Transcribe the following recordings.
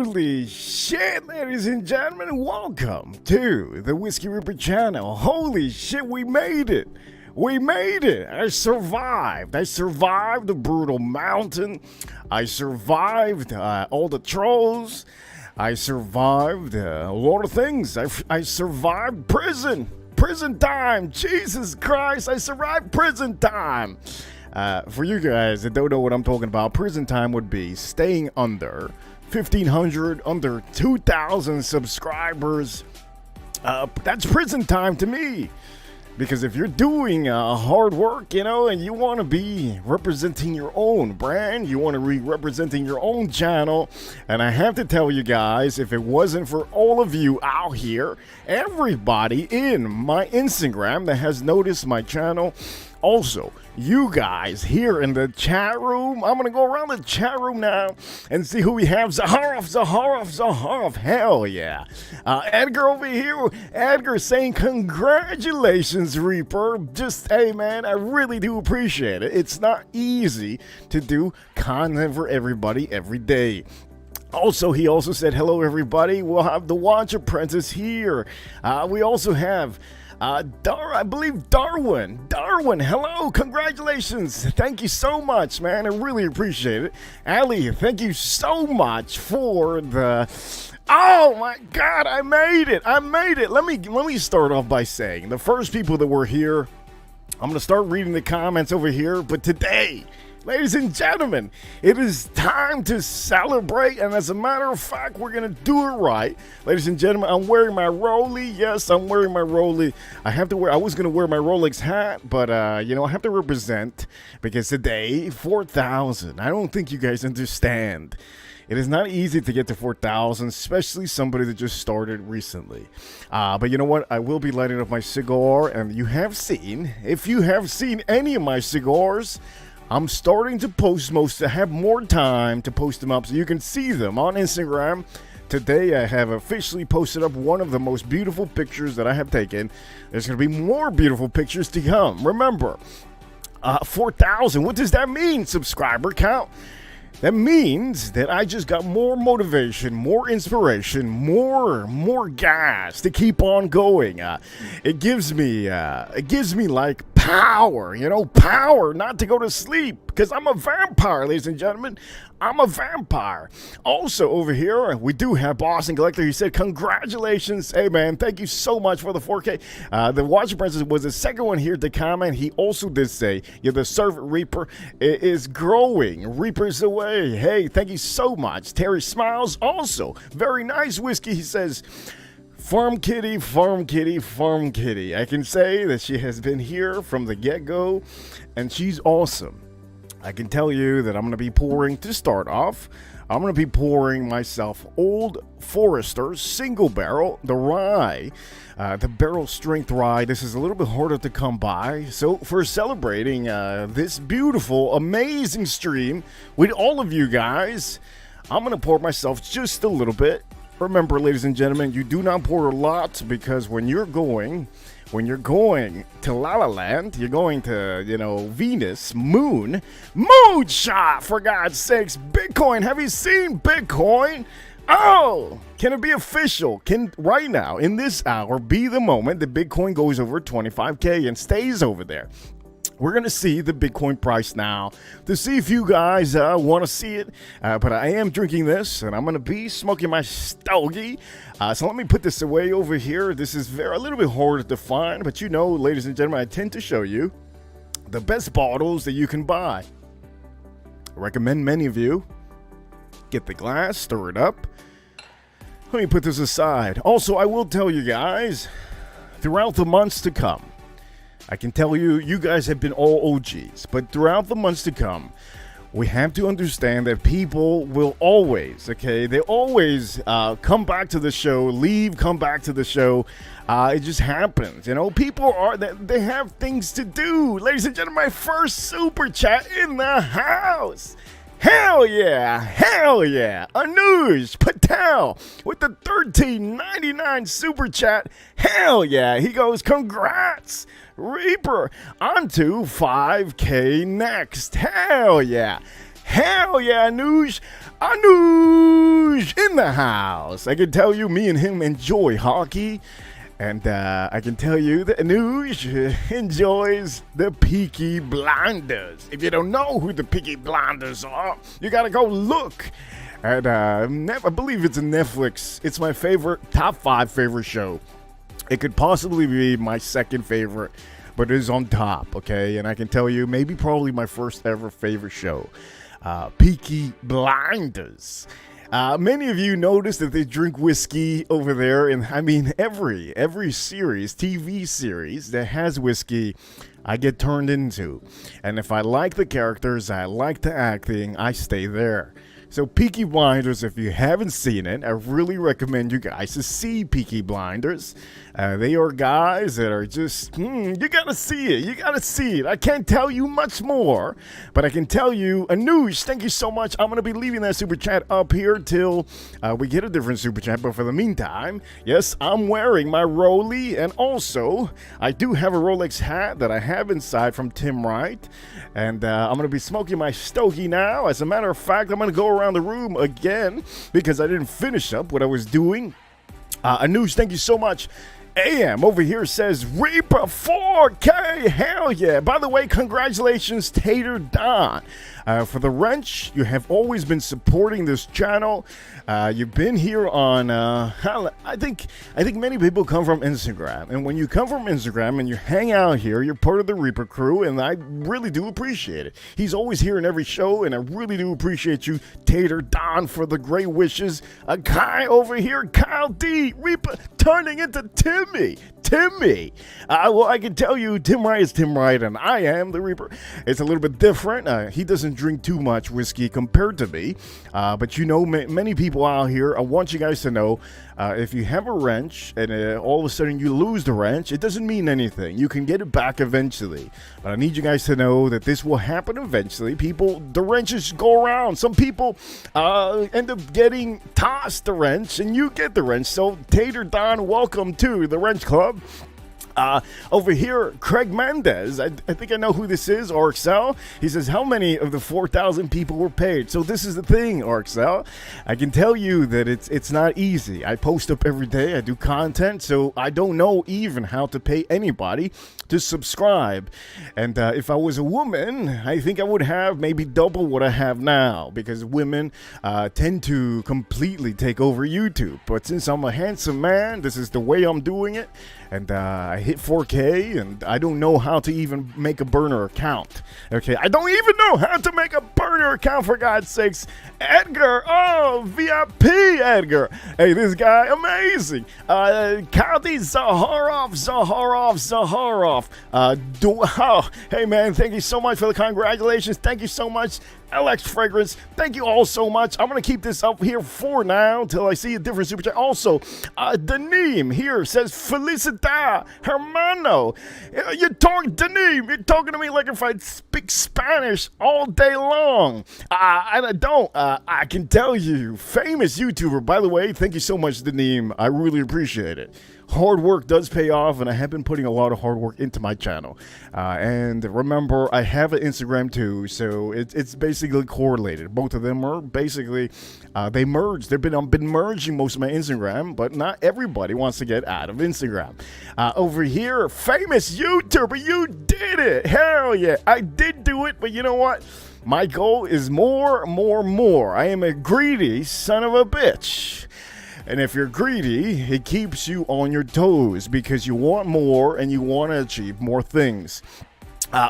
Holy shit, ladies and gentlemen, welcome to the Whiskey Ripper channel. Holy shit, we made it. We made it. I survived. I survived the brutal mountain. I survived all the trolls. I survived a lot of things. I survived prison. Prison time. Jesus Christ, I survived prison time. For you guys that don't know what I'm talking about, prison time would be staying under 1,500, under 2,000 subscribers. That's prison time to me. Because if you're doing hard work, you know, and you want to be representing your own brand, you want to be representing your own channel, and I have to tell you guys, if it wasn't for all of you out here, everybody in my Instagram that has noticed my channel, also, you guys here in the chat room, I'm going to go around the chat room now and see who we have. Zaharov, hell yeah. Edgar over here, Edgar saying congratulations, Reaper. Just, hey man, I really do appreciate it. It's not easy to do content for everybody every day. Also, he also said, hello everybody, we'll have the Watch Apprentice here. We also have I believe Darwin, hello, congratulations, thank you so much, man, I really appreciate it. Ali, thank you so much for the, oh my god, I made it, let me start off by saying, the first people that were here, I'm going to start reading the comments over here, but today, ladies and gentlemen, it is time to celebrate, and as a matter of fact, we're going to do it right. Ladies and gentlemen, I'm wearing my Rolly. Yes, I'm wearing my Rolly. I was going to wear my Rolex hat, but, you know, I have to represent, because today, 4,000. I don't think you guys understand. It is not easy to get to 4,000, especially somebody that just started recently. But you know what? I will be lighting up my cigar, and you have seen, if you have seen any of my cigars, I'm starting to post I have more time to post them up so you can see them on Instagram. Today I have officially posted up one of the most beautiful pictures that I have taken. There's going to be more beautiful pictures to come. Remember, 4,000, what does that mean, subscriber count? That means that I just got more motivation, more inspiration, more gas to keep on going. It gives me like power, you know, power not to go to sleep, because I'm a vampire, ladies and gentlemen. I'm a vampire. Also over here, we do have Boston Collector. He said, congratulations. Hey, man, thank you so much for the 4K. The Watcher Princess was the second one here to comment. He also did say, yeah, the Servant Reaper is growing. Reaper's away. Hey, thank you so much. Terry Smiles also. Very nice whiskey. He says, Farm Kitty. I can say that she has been here from the get-go, and she's awesome. I can tell you that I'm going to be pouring, to start off, I'm going to be pouring myself Old Forester single barrel, the rye, the barrel strength rye. This is a little bit harder to come by. So for celebrating this beautiful, amazing stream with all of you guys, I'm going to pour myself just a little bit. Remember, ladies and gentlemen, you do not pour a lot, because when you're going to La La Land, you're going to, you know, Venus, moon shot, for God's sakes. Bitcoin, have you seen Bitcoin? Oh, can it be official? Can right now, in this hour, be the moment that Bitcoin goes over 25K and stays over there? We're going to see the Bitcoin price now to see if you guys want to see it. But I am drinking this, and I'm going to be smoking my stogie. So let me put this away over here. This is a little bit harder to find, but you know, ladies and gentlemen, I tend to show you the best bottles that you can buy. I recommend many of you get the glass, stir it up. Let me put this aside. Also, I will tell you guys, throughout the months to come, I can tell you, you guys have been all OGs, but throughout the months to come, we have to understand that people will always, okay, they always come back to the show, come back to the show. It just happens, you know, people they have things to do. Ladies and gentlemen, my first super chat in the house. Hell yeah, Anuj Patel with the $13.99 super chat. Hell yeah, he goes, congrats, Reaper, on to 5K next. Hell yeah. Hell yeah, Anuj in the house. I can tell you, me and him enjoy hockey. And I can tell you that Anuj enjoys the Peaky Blinders. If you don't know who the Peaky Blinders are, you gotta go look. And I believe it's a Netflix. It's my top 5 favorite show. It could possibly be my second favorite, but it is on top, okay? And I can tell you, probably my first ever favorite show. Peaky Blinders. Many of you notice that they drink whiskey over there, and I mean every series, TV series that has whiskey, I get turned into. And if I like the characters, I like the acting, I stay there. So Peaky Blinders, if you haven't seen it, I really recommend you guys to see Peaky Blinders. They are guys that are just, you gotta see it. You gotta see it. I can't tell you much more, but I can tell you, Anuj, thank you so much. I'm gonna be leaving that super chat up here till we get a different super chat. But for the meantime, yes, I'm wearing my Rolly, and also I do have a Rolex hat that I have inside from Tim Wright, and I'm gonna be smoking my Stogie now. As a matter of fact, I'm gonna go around the room again because I didn't finish up what I was doing. Anuj, thank you so much. AM over here says Reaper 4K. Hell yeah. By the way, congratulations, Tater Don. For the wrench, you have always been supporting this channel. You've been here on, I think many people come from Instagram. And when you come from Instagram and you hang out here, you're part of the Reaper crew, and I really do appreciate it. He's always here in every show, and I really do appreciate you, Tater Don, for the great wishes. A guy over here, Kyle D, Reaper turning into Timmy. Well, I can tell you, Tim Wright is Tim Wright, and I am the Reaper. It's a little bit different. He doesn't drink too much whiskey compared to me. But you know, many people out here, I want you guys to know, if you have a wrench and all of a sudden you lose the wrench, it doesn't mean anything. You can get it back eventually. But I need you guys to know that this will happen eventually. The wrenches go around. Some people end up getting tossed the wrench, and you get the wrench. So, Tater Don, welcome to the Wrench Club. Over here, Craig Mendez, I think I know who this is, RXL. He says, how many of the 4,000 people were paid? So this is the thing, RXL. I can tell you that it's not easy. I post up every day. I do content, so I don't know even how to pay anybody to subscribe. And if I was a woman, I think I would have maybe double what I have now, because women tend to completely take over YouTube. But since I'm a handsome man, this is the way I'm doing it. And I hit 4K, and I don't know how to even make a burner account. Okay, I don't even know how to make a burner account, for God's sakes. Edgar, oh, VIP Edgar. Hey, this guy, amazing. Kaldi Zaharov. Hey, man, thank you so much for the congratulations. Thank you so much. LX Fragrance, thank you all so much. I'm going to keep this up here for now until I see a different super chat. Also, Daneem here says, Felicita, hermano. You're talking to me like if I speak Spanish all day long. And I don't. I can tell you, famous YouTuber. By the way, thank you so much, Daneem. I really appreciate it. Hard work does pay off, and I have been putting a lot of hard work into my channel. And remember, I have an Instagram too, so it's basically correlated. Both of them are basically, they merged. I've been merging most of my Instagram, but not everybody wants to get out of Instagram. Over here, famous YouTuber, you did it! Hell yeah, I did do it, but you know what? My goal is more. I am a greedy son of a bitch. And if you're greedy, it keeps you on your toes because you want more and you want to achieve more things.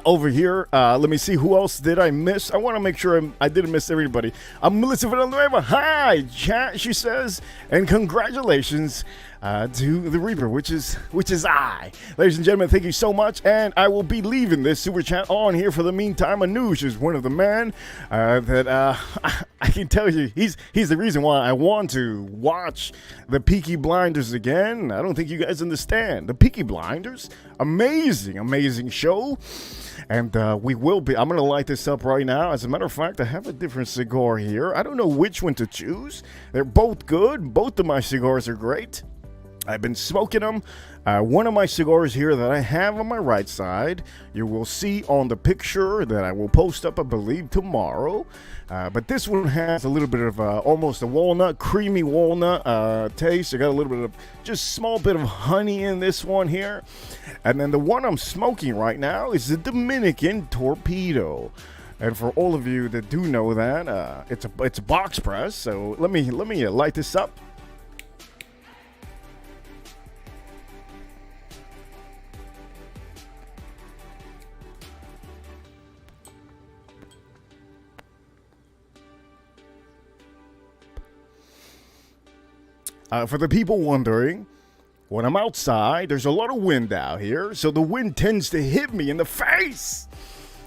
Over here, let me see, who else did I miss? I want to make sure I didn't miss everybody. Melissa Villanueva, hi, chat, she says, and congratulations to the Reaper, which is I. Ladies and gentlemen, thank you so much, and I will be leaving this super chat on here for the meantime. Anuj is one of the men that I can tell you, he's the reason why I want to watch the Peaky Blinders again. I don't think you guys understand. The Peaky Blinders, amazing show. And we will be. I'm going to light this up right now. As a matter of fact, I have a different cigar here. I don't know which one to choose. They're both good. Both of my cigars are great. I've been smoking them. One of my cigars here that I have on my right side, you will see on the picture that I will post up, I believe, tomorrow. But this one has a little bit of almost a walnut, creamy walnut taste. I got a little bit of just small bit of honey in this one here. And then the one I'm smoking right now is the Dominican Torpedo. And for all of you that do know that, it's a box press. So let me light this up. For the people wondering, when I'm outside, there's a lot of wind out here, so the wind tends to hit me in the face.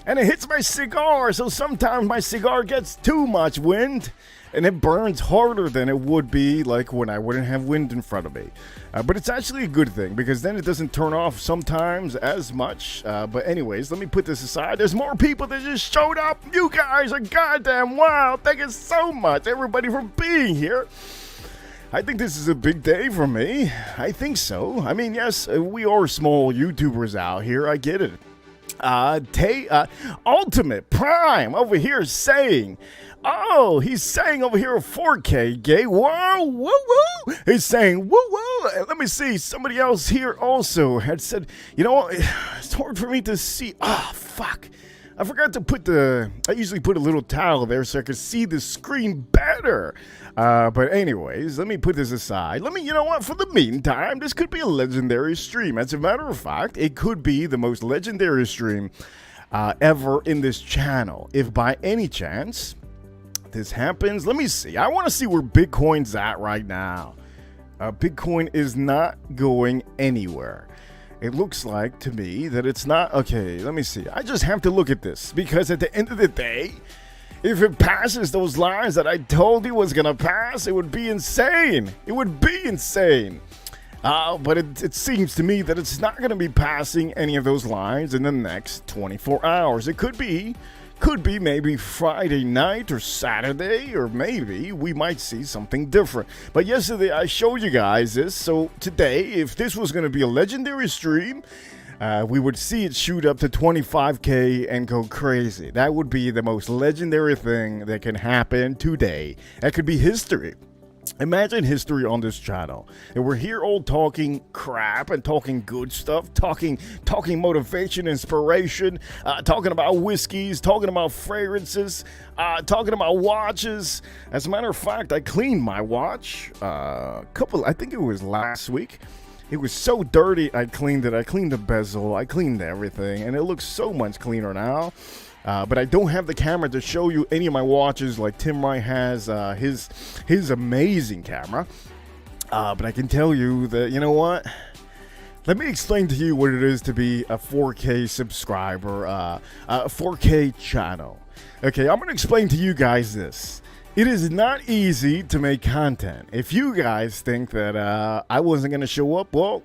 And it hits my cigar, so sometimes my cigar gets too much wind, and it burns harder than it would be like when I wouldn't have wind in front of me. But it's actually a good thing, because then it doesn't turn off sometimes as much. But anyways, let me put this aside. There's more people that just showed up. You guys are goddamn wild. Thank you so much, everybody, for being here. I think this is a big day for me. I think so. I mean, yes, we are small YouTubers out here. I get it. Ultimate Prime over here saying, oh, he's saying over here 4K gay. Whoa, woo, woo. He's saying, woo, woo. Let me see. Somebody else here also had said, you know, it's hard for me to see. Ah, oh, fuck. I forgot to I usually put a little towel there so I could see the screen better. But anyways, let me put this aside. You know what, for the meantime, this could be a legendary stream. As a matter of fact, it could be the most legendary stream ever in this channel. If by any chance this happens, let me see. I want to see where Bitcoin's at right now. Bitcoin is not going anywhere. It looks like to me that it's not. Okay, let me see. I just have to look at this because at the end of the day, if it passes those lines that I told you was going to pass, it would be insane. It would be insane. But it seems to me that it's not going to be passing any of those lines in the next 24 hours. It could be maybe Friday night or Saturday, or maybe we might see something different. But yesterday I showed you guys this, so today, if this was going to be a legendary stream, we would see it shoot up to 25K and go crazy. That would be the most legendary thing that can happen today. That could be history. Imagine history on this channel. And we're here all talking crap and talking good stuff, talking motivation, inspiration, talking about whiskeys, talking about fragrances, talking about watches. As a matter of fact, I cleaned my watch I think it was last week. It was so dirty, I cleaned it. I cleaned the bezel, I cleaned everything, and it looks so much cleaner now. But I don't have the camera to show you any of my watches like Tim Wright has his amazing camera. But I can tell you that, you know what? Let me explain to you what it is to be a 4K subscriber, a 4K channel. Okay, I'm going to explain to you guys this. It is not easy to make content. If you guys think that I wasn't going to show up, well,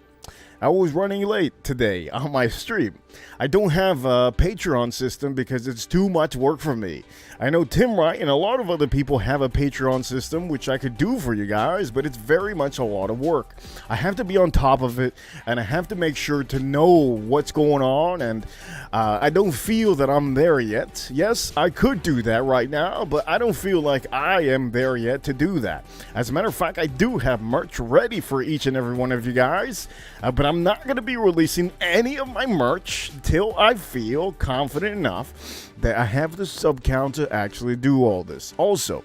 I was running late today on my stream. I don't have a Patreon system because it's too much work for me. I know Tim Wright and a lot of other people have a Patreon system, which I could do for you guys, but it's very much a lot of work. I have to be on top of it, and I have to make sure to know what's going on, and I don't feel that I'm there yet. Yes, I could do that right now, but I don't feel like I am there yet to do that. As a matter of fact, I do have merch ready for each and every one of you guys, but I'm not going to be releasing any of my merch till I feel confident enough that I have the sub count to actually do all this. Also,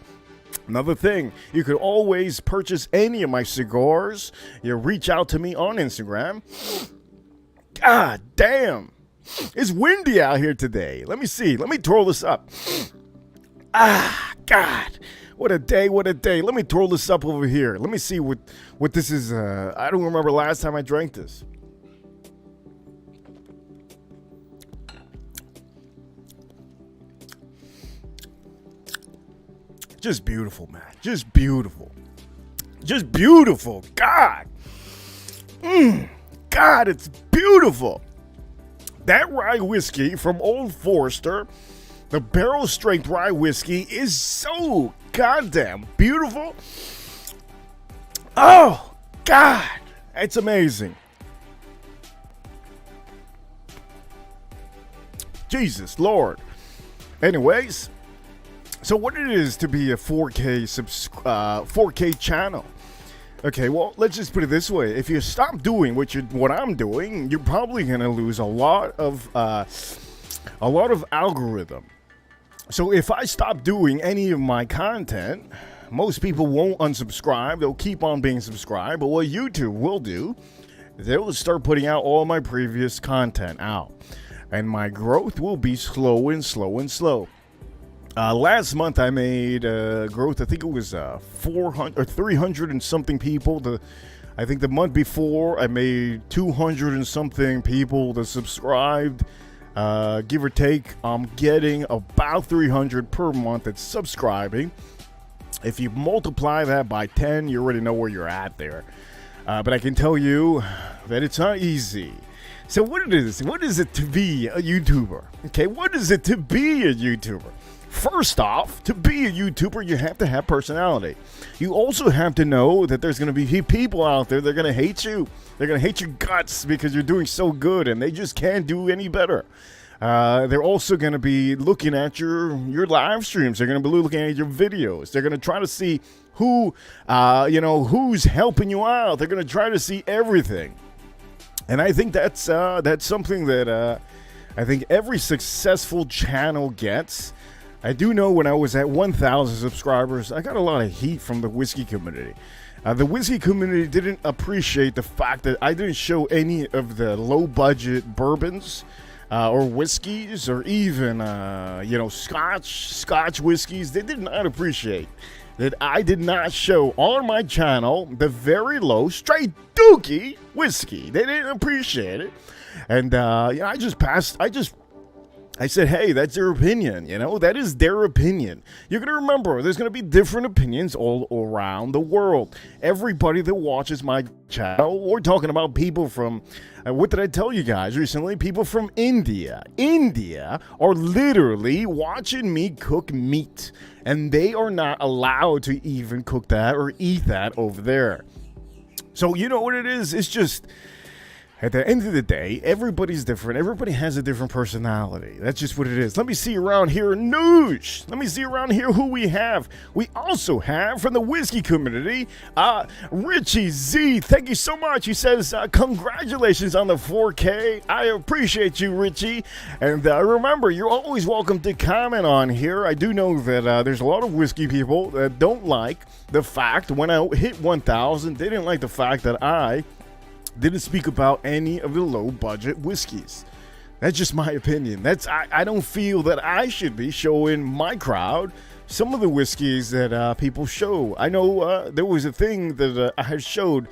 another thing, you could always purchase any of my cigars. You reach out to me on Instagram. God damn, it's windy out here today. Let me see. Let me twirl this up. God. What a day, what a day. Let me twirl this up over here. Let me see what this is. I don't remember last time I drank this. Just beautiful, man. Just beautiful. Just beautiful. God. God, it's beautiful. That rye whiskey from Old Forester, the barrel strength rye whiskey, is so goddamn beautiful. Oh, God. It's amazing. Jesus Lord. Anyways, so what it is to be a 4K channel. Okay, well, let's just put it this way. If you stop doing what I'm doing, you're probably gonna lose a lot of algorithm. So if I stop doing any of my content, most people won't unsubscribe. They'll keep on being subscribed. But what YouTube will do, they will start putting out all my previous content out, and my growth will be slow and slow and slow. Last month I made growth. I think it was 400 or 300 and something people. I think the month before I made 200 and something people that subscribed. Give or take, I'm getting about 300 per month that's subscribing. If you multiply that by 10, you already know where you're at there. But I can tell you that it's not easy. So what is it to be a YouTuber? Okay, what is it to be a YouTuber? First off, to be a YouTuber, you have to have personality. You also have to know that there's going to be people out there that are going to hate you. They're going to hate your guts because you're doing so good and they just can't do any better. They're also going to be looking at your live streams. They're going to be looking at your videos. They're going to try to see who's helping you out. They're going to try to see everything. And I think that's something that I think every successful channel gets. I do know when I was at 1,000 subscribers, I got a lot of heat from the whiskey community. The whiskey community didn't appreciate the fact that I didn't show any of the low-budget bourbons or whiskeys or even, Scotch whiskeys. They did not appreciate that I did not show on my channel the very low, straight dookie whiskey. They didn't appreciate it. And, I said, hey, that's their opinion, that is their opinion. You're going to remember, there's going to be different opinions all around the world. Everybody that watches my channel, we're talking about people from, what did I tell you guys recently? People from India. India are literally watching me cook meat, and they are not allowed to even cook that or eat that over there. So you know what it is? It's just... At the end of the day, everybody's different. Everybody has a different personality. That's just what it is. Let me see around here. News. Let me see around here who we have. We also have from the whiskey community, Richie Z. Thank you so much. He says, congratulations on the 4K. I appreciate you, Richie. And remember, you're always welcome to comment on here. I do know that there's a lot of whiskey people that don't like the fact when I hit 1,000, they didn't like the fact that I didn't speak about any of the low-budget whiskeys. That's just my opinion. I don't feel that I should be showing my crowd some of the whiskeys that people show. I know there was a thing that I had showed.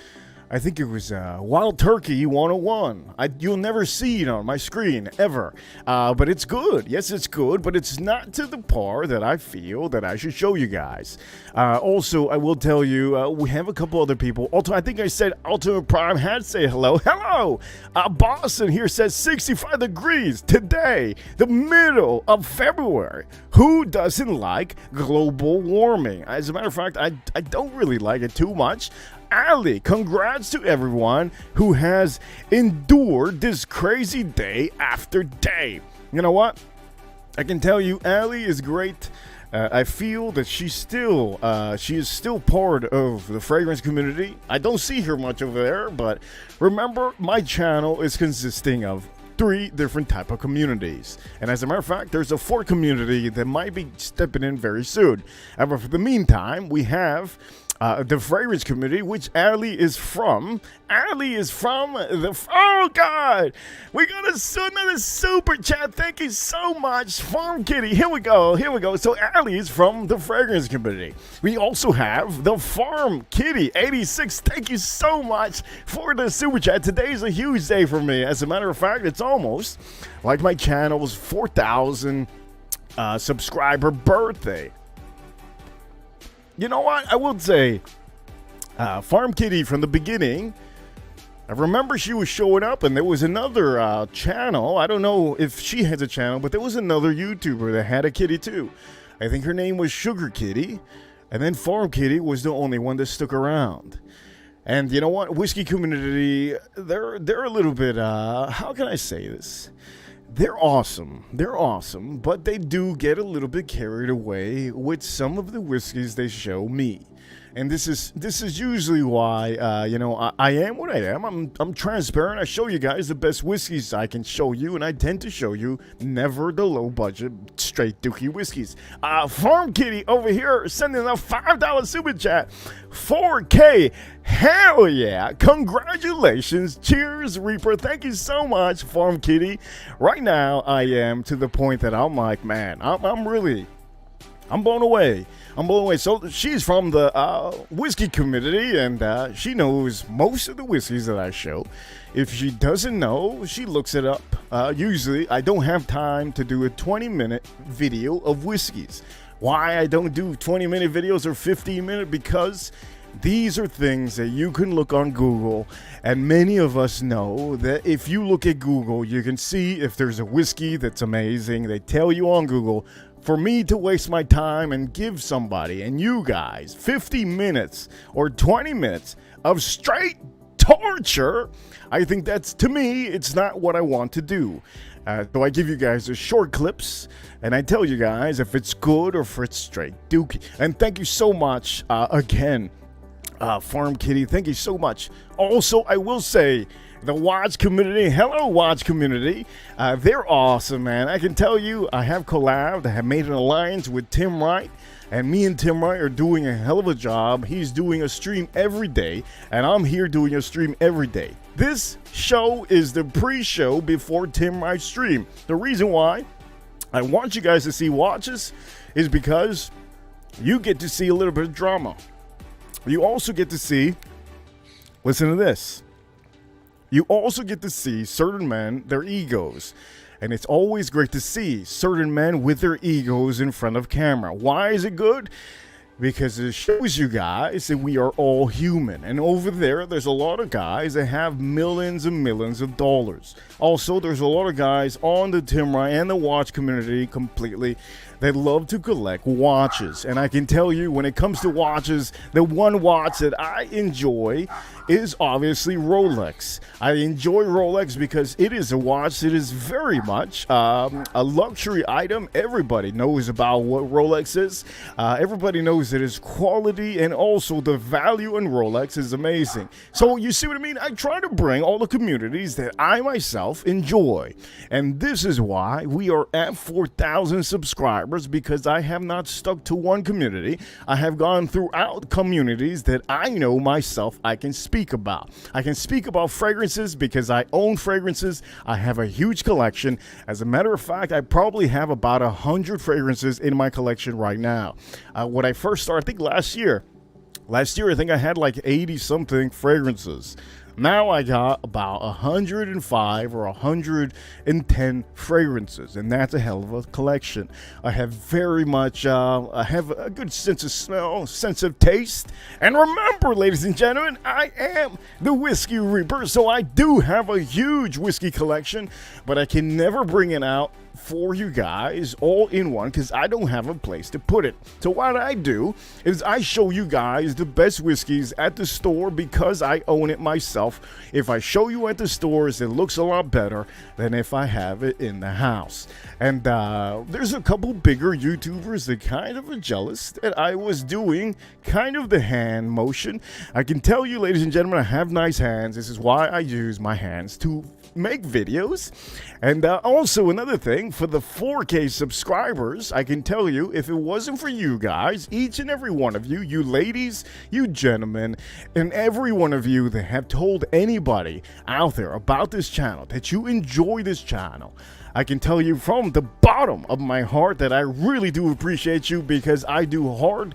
I think it was Wild Turkey 101. You'll never see it on my screen, ever. But it's good. Yes, it's good, but it's not to the par that I feel that I should show you guys. Also, I will tell you, we have a couple other people. Also, I think I said Ultimate Prime had to say hello. Hello! Boston here says 65 degrees today, the middle of February. Who doesn't like global warming? As a matter of fact, I don't really like it too much. Ali, congrats to everyone who has endured this crazy day after day. You know what? I can tell you, Ali is great. I feel that she is still part of the fragrance community. I don't see her much over there, but remember, my channel is consisting of 3 different type of communities. And as a matter of fact, there's a 4th community that might be stepping in very soon. However, for the meantime, we have the fragrance community, which Ali is from. Ali is from oh God, we got another super chat. Thank you so much, Farm Kitty. Here we go. So Ali is from the fragrance community. We also have the Farm Kitty 86. Thank you so much for the super chat. Today is a huge day for me. As a matter of fact, it's almost like my channel's 4,000 subscriber birthday. You know what? I will say, Farm Kitty from the beginning, I remember she was showing up and there was another channel. I don't know if she has a channel, but there was another YouTuber that had a kitty too. I think her name was Sugar Kitty. And then Farm Kitty was the only one that stuck around. And you know what? Whiskey community, they're a little bit, how can I say this? They're awesome. They're awesome, but they do get a little bit carried away with some of the whiskeys they show me. And this is usually why I am what I am. I'm transparent. I show you guys the best whiskeys I can show you, and I tend to show you never the low budget straight dookie whiskeys. Farm Kitty over here sending a $5 super chat. 4K. Hell yeah. Congratulations. Cheers, Reaper. Thank you so much, Farm Kitty. Right now I am to the point that I'm like, man, I'm blown away. I'm blown away. So she's from the whiskey community, and she knows most of the whiskeys that I show. If she doesn't know, she looks it up. Usually, I don't have time to do a 20-minute video of whiskeys. Why I don't do 20-minute videos or 15-minute? Because these are things that you can look on Google, and many of us know that if you look at Google, you can see if there's a whiskey that's amazing. They tell you on Google. For me to waste my time and give somebody and you guys 50 minutes or 20 minutes of straight torture, I think that's, to me, it's not what I want to do. So I give you guys the short clips and I tell you guys if it's good or if it's straight dookie. And thank you so much again, Farm Kitty. Thank you so much. Also, I will say, the Watch community, hello Watch community, they're awesome, man. I can tell you, I have collabed, I have made an alliance with Tim Wright, and me and Tim Wright are doing a hell of a job. He's doing a stream every day, and I'm here doing a stream every day. This show is the pre-show before Tim Wright's stream. The reason why I want you guys to see watches is because you get to see a little bit of drama. You also get to see, listen to this. You also get to see certain men, their egos. And it's always great to see certain men with their egos in front of camera. Why is it good? Because it shows you guys that we are all human. And over there's a lot of guys that have millions and millions of dollars. Also, there's a lot of guys on the Tim Wright and the watch community completely that love to collect watches. And I can tell you, when it comes to watches, the one watch that I enjoy is obviously Rolex. I enjoy Rolex because it is a watch that is very much a luxury item. Everybody knows about what Rolex is. Everybody knows that it's quality, and also the value in Rolex is amazing. So you see what I mean? I try to bring all the communities that I myself enjoy. And this is why we are at 4,000 subscribers, because I have not stuck to one community. I have gone throughout communities that I know myself I can speak about. I can speak about fragrances because I own fragrances. I have a huge collection. As a matter of fact, I probably have about 100 fragrances in my collection right now. When I first started, I think last year I think I had like 80 something fragrances. Now I got about 105 or 110 fragrances, and that's a hell of a collection. I have very much, I have a good sense of smell, sense of taste. And remember, ladies and gentlemen, I am the Whiskey Reaper, so I do have a huge whiskey collection, but I can never bring it out for you guys all in one because I don't have a place to put it. So what I do is I show you guys the best whiskeys at the store because I own it myself. If I show you at the stores, it looks a lot better than if I have it in the house. And there's a couple bigger YouTubers that kind of are jealous that I was doing kind of the hand motion. I can tell you, ladies and gentlemen, I have nice hands. This is why I use my hands to make videos. And also another thing, for the 4K subscribers, I can tell you, if it wasn't for you guys, each and every one of you, you ladies, you gentlemen, and every one of you that have told anybody out there about this channel, that you enjoy this channel, I can tell you from the bottom of my heart that I really do appreciate you, because I do long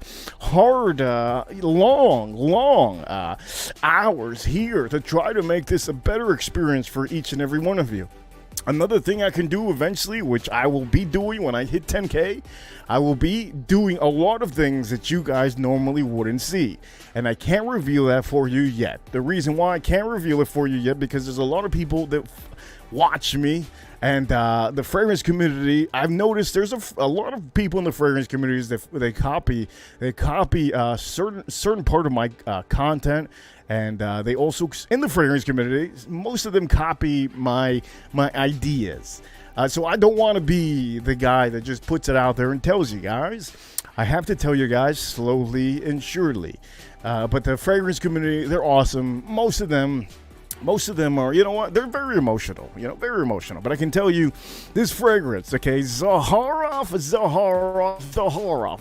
hours here to try to make this a better experience for each and every one of you. Another thing I can do eventually, which I will be doing when I hit 10K, I will be doing a lot of things that you guys normally wouldn't see. And I can't reveal that for you yet. The reason why I can't reveal it for you yet, because there's a lot of people that watch me. And the fragrance community, I've noticed there's a lot of people in the fragrance communities that they copy certain part of my content, and they also in the fragrance community, most of them copy my ideas. So I don't want to be the guy that just puts it out there and tells you guys. I have to tell you guys slowly and surely. But the fragrance community, they're awesome. Most of them are, you know what, they're very emotional, very emotional. But I can tell you this fragrance, okay, Zaharoff,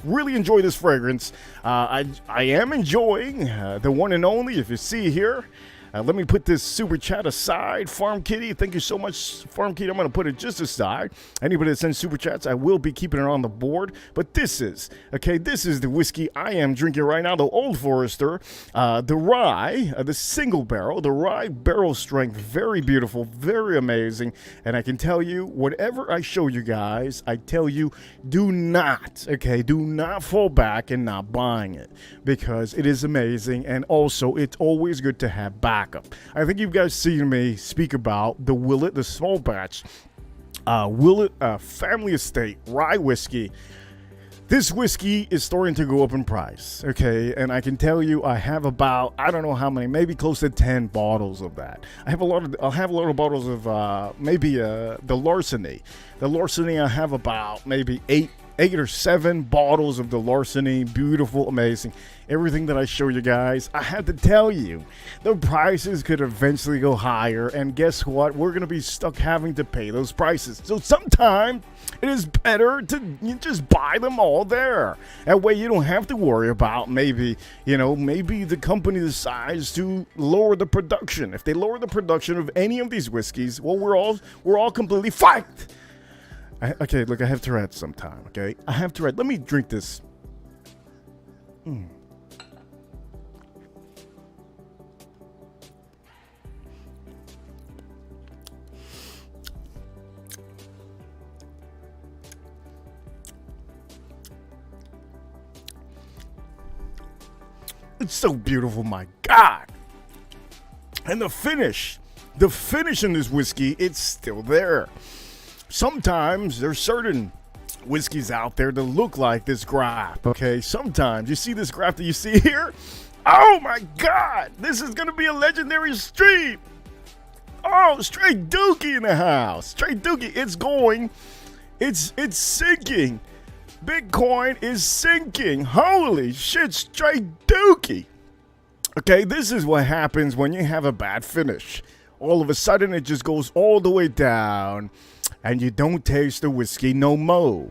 really enjoy this fragrance. I am enjoying the one and only, if you see here. Let me put this super chat aside. Farm Kitty, thank you so much, Farm Kitty. I'm going to put it just aside. Anybody that sends super chats, I will be keeping it on the board. But this is the whiskey I am drinking right now, the Old Forester, the rye, the single barrel, the rye barrel strength, very beautiful, very amazing. And I can tell you, whatever I show you guys, I tell you, do not fall back and not buying it, because it is amazing. And also, it's always good to have backup. I think you guys seen me speak about the Willet, the small batch Willet family estate rye whiskey. This whiskey is starting to go up in price, okay? And I can tell you, I have about, I don't know how many, maybe close to 10 bottles of that. I'll have a lot of bottles of the Larceny. The Larceny, I have about maybe eight or 7 bottles of the Larceny. Beautiful, amazing. Everything that I show you guys, I have to tell you, the prices could eventually go higher, and guess what? We're going to be stuck having to pay those prices. So sometimes it is better to just buy them all there. That way you don't have to worry about maybe the company decides to lower the production. If they lower the production of any of these whiskeys, well, we're all completely fucked. Okay, look, I have Tourette's sometime, okay? I have Tourette's. Let me drink this. It's so beautiful, my God. And the finish in this whiskey, it's still there. Sometimes there's certain whiskeys out there that look like this graph, okay? Sometimes you see this graph that you see here. Oh my God, this is gonna be a legendary stream. Oh, straight dookie in the house. Straight dookie, it's sinking. Bitcoin is sinking. Holy shit, straight dookie. Okay, this is what happens when you have a bad finish. All of a sudden, it just goes all the way down, and you don't taste the whiskey no more.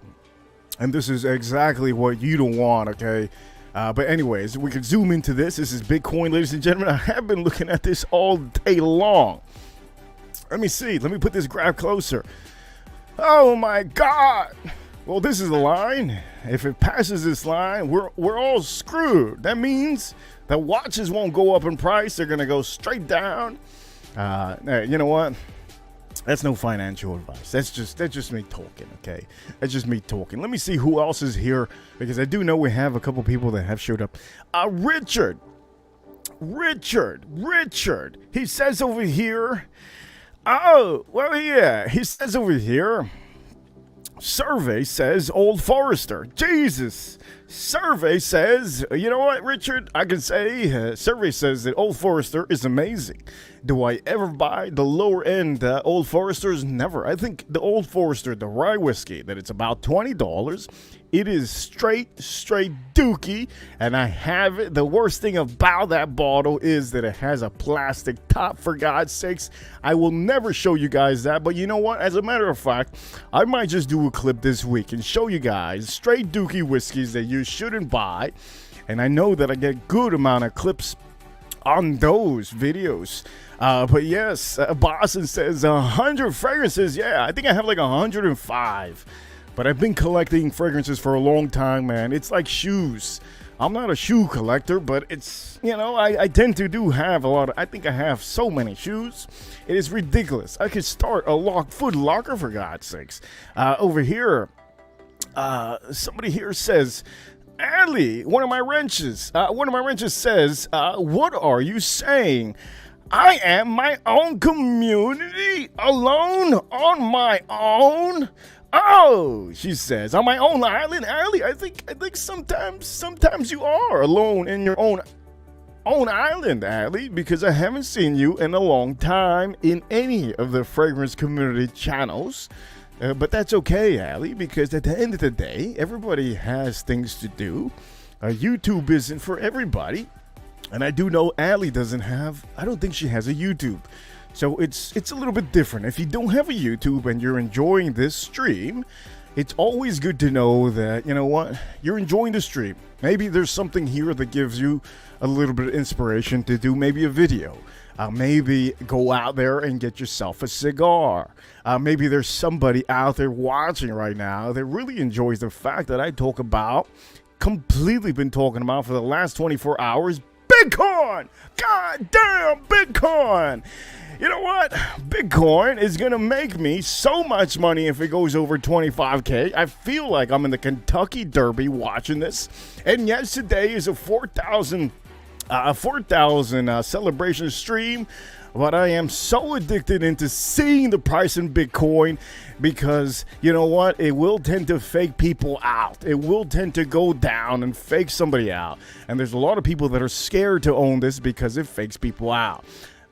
And this is exactly what you don't want, okay? But anyways, we can zoom into this. This is Bitcoin, ladies and gentlemen. I have been looking at this all day long. Let me see. Let me put this graph closer. Oh, my God. Well, this is the line. If it passes this line, we're all screwed. That means the watches won't go up in price. They're going to go straight down. You know what? That's no financial advice. That's just me talking, okay? That's just me talking. Let me see who else is here, because I do know we have a couple people that have showed up. Richard. He says over here. Oh, well, yeah. He says over here. Survey says Old Forester. Jesus. Survey says, you know what, Richard? I can say, Survey says that Old Forester is amazing. Do I ever buy the lower end Old Foresters? Never. I think the Old Forester, the rye whiskey, that it's about $20. It is straight dookie, and I have it. The worst thing about that bottle is that it has a plastic top, for God's sakes. I will never show you guys that, but you know what? As a matter of fact, I might just do a clip this week and show you guys straight dookie whiskeys that you shouldn't buy, and I know that I get good amount of clips on those videos. But yes, Boston says 100 fragrances. Yeah, I think I have like 105. But I've been collecting fragrances for a long time, man. It's like shoes. I'm not a shoe collector, but it's, I tend to have a lot of, I think I have so many shoes. It is ridiculous. I could start a Foot Locker, for God's sakes. Over here, somebody here says, Ali, one of my wrenches says, what are you saying? I am my own community, alone on my own. Oh, she says, on my own island, Allie. I think sometimes you are alone in your own island, Allie, because I haven't seen you in a long time in any of the fragrance community channels. But that's okay, Allie, because at the end of the day, everybody has things to do. YouTube isn't for everybody. And I do know Allie I don't think she has a YouTube. So it's a little bit different. If you don't have a YouTube and you're enjoying this stream, it's always good to know that, you know what, you're enjoying the stream. Maybe there's something here that gives you a little bit of inspiration to do maybe a video. Maybe go out there and get yourself a cigar. Maybe there's somebody out there watching right now that really enjoys the fact that I talk about, completely been talking about for the last 24 hours, Bitcoin! God damn, Bitcoin! You know what? Bitcoin is going to make me so much money if it goes over 25K. I feel like I'm in the Kentucky Derby watching this. And yes, today is a 4,000 celebration stream. But I am so addicted into seeing the price in Bitcoin because, you know what, it will tend to fake people out. It will tend to go down and fake somebody out. And there's a lot of people that are scared to own this because it fakes people out.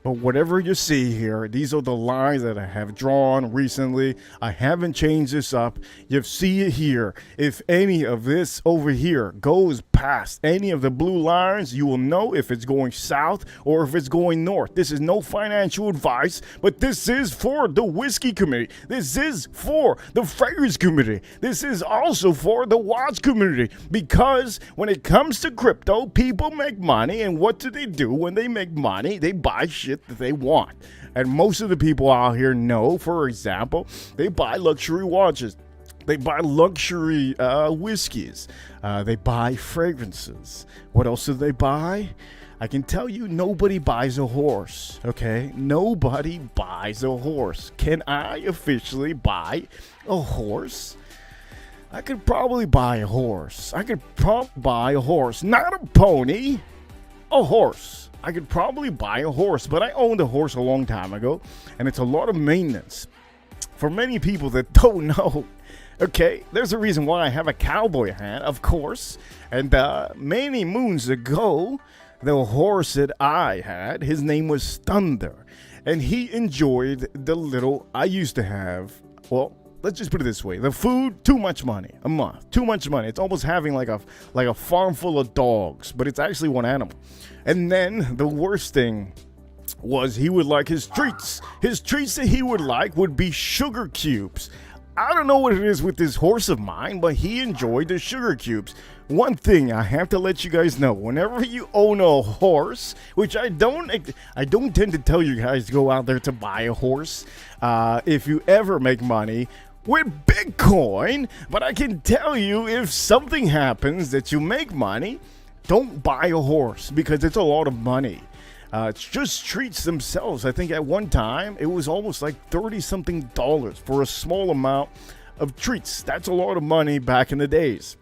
But whatever you see here, these are the lines that I have drawn recently. I haven't changed this up. You see it here. If any of this over here goes past any of the blue lines, you will know if it's going south or if it's going north. This is no financial advice, but this is for the whiskey community. This is for the fragrance community. This is also for the watch community, because when it comes to crypto, people make money, and what do when they make money? They buy shit that they want. And most of the people out here know, for example, they buy luxury watches, they buy luxury whiskeys, they buy fragrances. What else do they buy? I can tell you, nobody buys a horse, okay? Nobody buys a horse. Can I officially buy a horse? I could probably buy a horse. I could buy a horse, not a pony, a horse. I could probably buy a horse, but I owned a horse a long time ago, and it's a lot of maintenance. For many people that don't know, okay, there's a reason why I have a cowboy hat, of course, and many moons ago, the horse that I had, his name was Thunder, and he enjoyed the little, I used to have, well, let's just put it this way. The food, too much money a month. Too much money. It's almost having like a farm full of dogs, but it's actually one animal. And then the worst thing was he would like his treats. His treats that he would like would be sugar cubes. I don't know what it is with this horse of mine, but he enjoyed the sugar cubes. One thing I have to let you guys know, whenever you own a horse, which I don't tend to tell you guys to go out there to buy a horse, if you ever make money with Bitcoin, but I can tell you, if something happens that you make money, don't buy a horse, because it's a lot of money. It's just treats themselves. I think at one time it was almost like $30-something for a small amount of treats. That's a lot of money back in the days.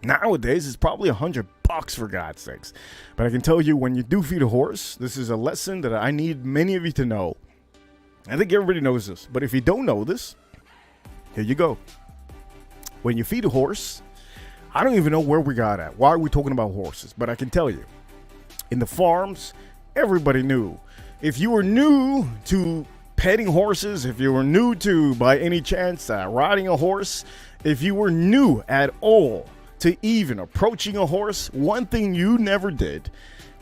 Nowadays it's probably $100, for God's sakes. But I can tell you, when you do feed a horse, this is a lesson that I need many of you to know. I think everybody knows this, but if you don't know this, here you go. When you feed a horse, I don't even know where we got at. Why are we talking about horses? But I can tell you, in the farms, everybody knew. If you were new to petting horses, if you were new to, by any chance, riding a horse, if you were new at all to even approaching a horse, one thing you never did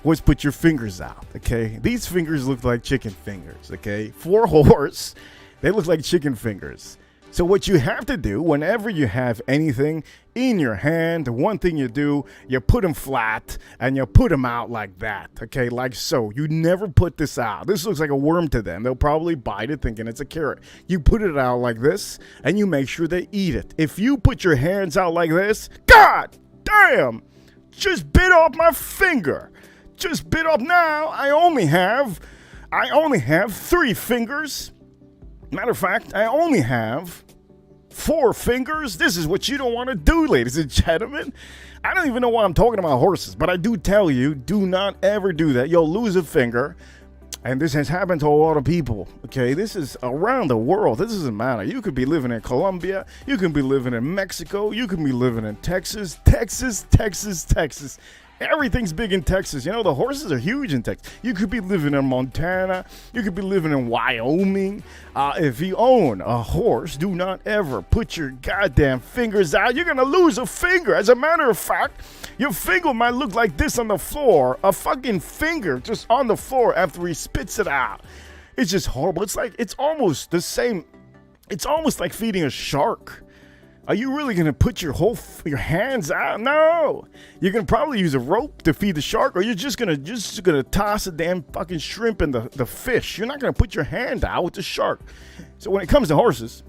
was put your fingers out, okay? These fingers look like chicken fingers, okay? For a horse, they look like chicken fingers. So what you have to do whenever you have anything in your hand, the one thing you do, you put them flat and you put them out like that, okay, like so. You never put this out. This looks like a worm to them. They'll probably bite it thinking it's a carrot. You put it out like this and you make sure they eat it. If you put your hands out like this, God damn, just bit off my finger. Just bit off. Now I only have 3 fingers. Matter of fact, I only have 4 fingers. This is what you don't want to do, ladies and gentlemen. I don't even know why I'm talking about horses, but I do tell you, do not ever do that. You'll lose a finger. And this has happened to a lot of people, okay? This is around the world. This doesn't matter. You could be living in Colombia. You can be living in Mexico. You can be living in Texas. Texas. Everything's big in Texas. You know, the horses are huge in Texas. You could be living in Montana. You could be living in Wyoming. If you own a horse, do not ever put your goddamn fingers out. You're going to lose a finger. As a matter of fact, your finger might look like this on the floor. A fucking finger just on the floor after he spits it out. It's just horrible. It's almost the same. It's almost like feeding a shark. Are you really going to put your hands out? No. You're going to probably use a rope to feed the shark, or you're just going to toss a damn fucking shrimp in the fish. You're not going to put your hand out with the shark. So when it comes to horses,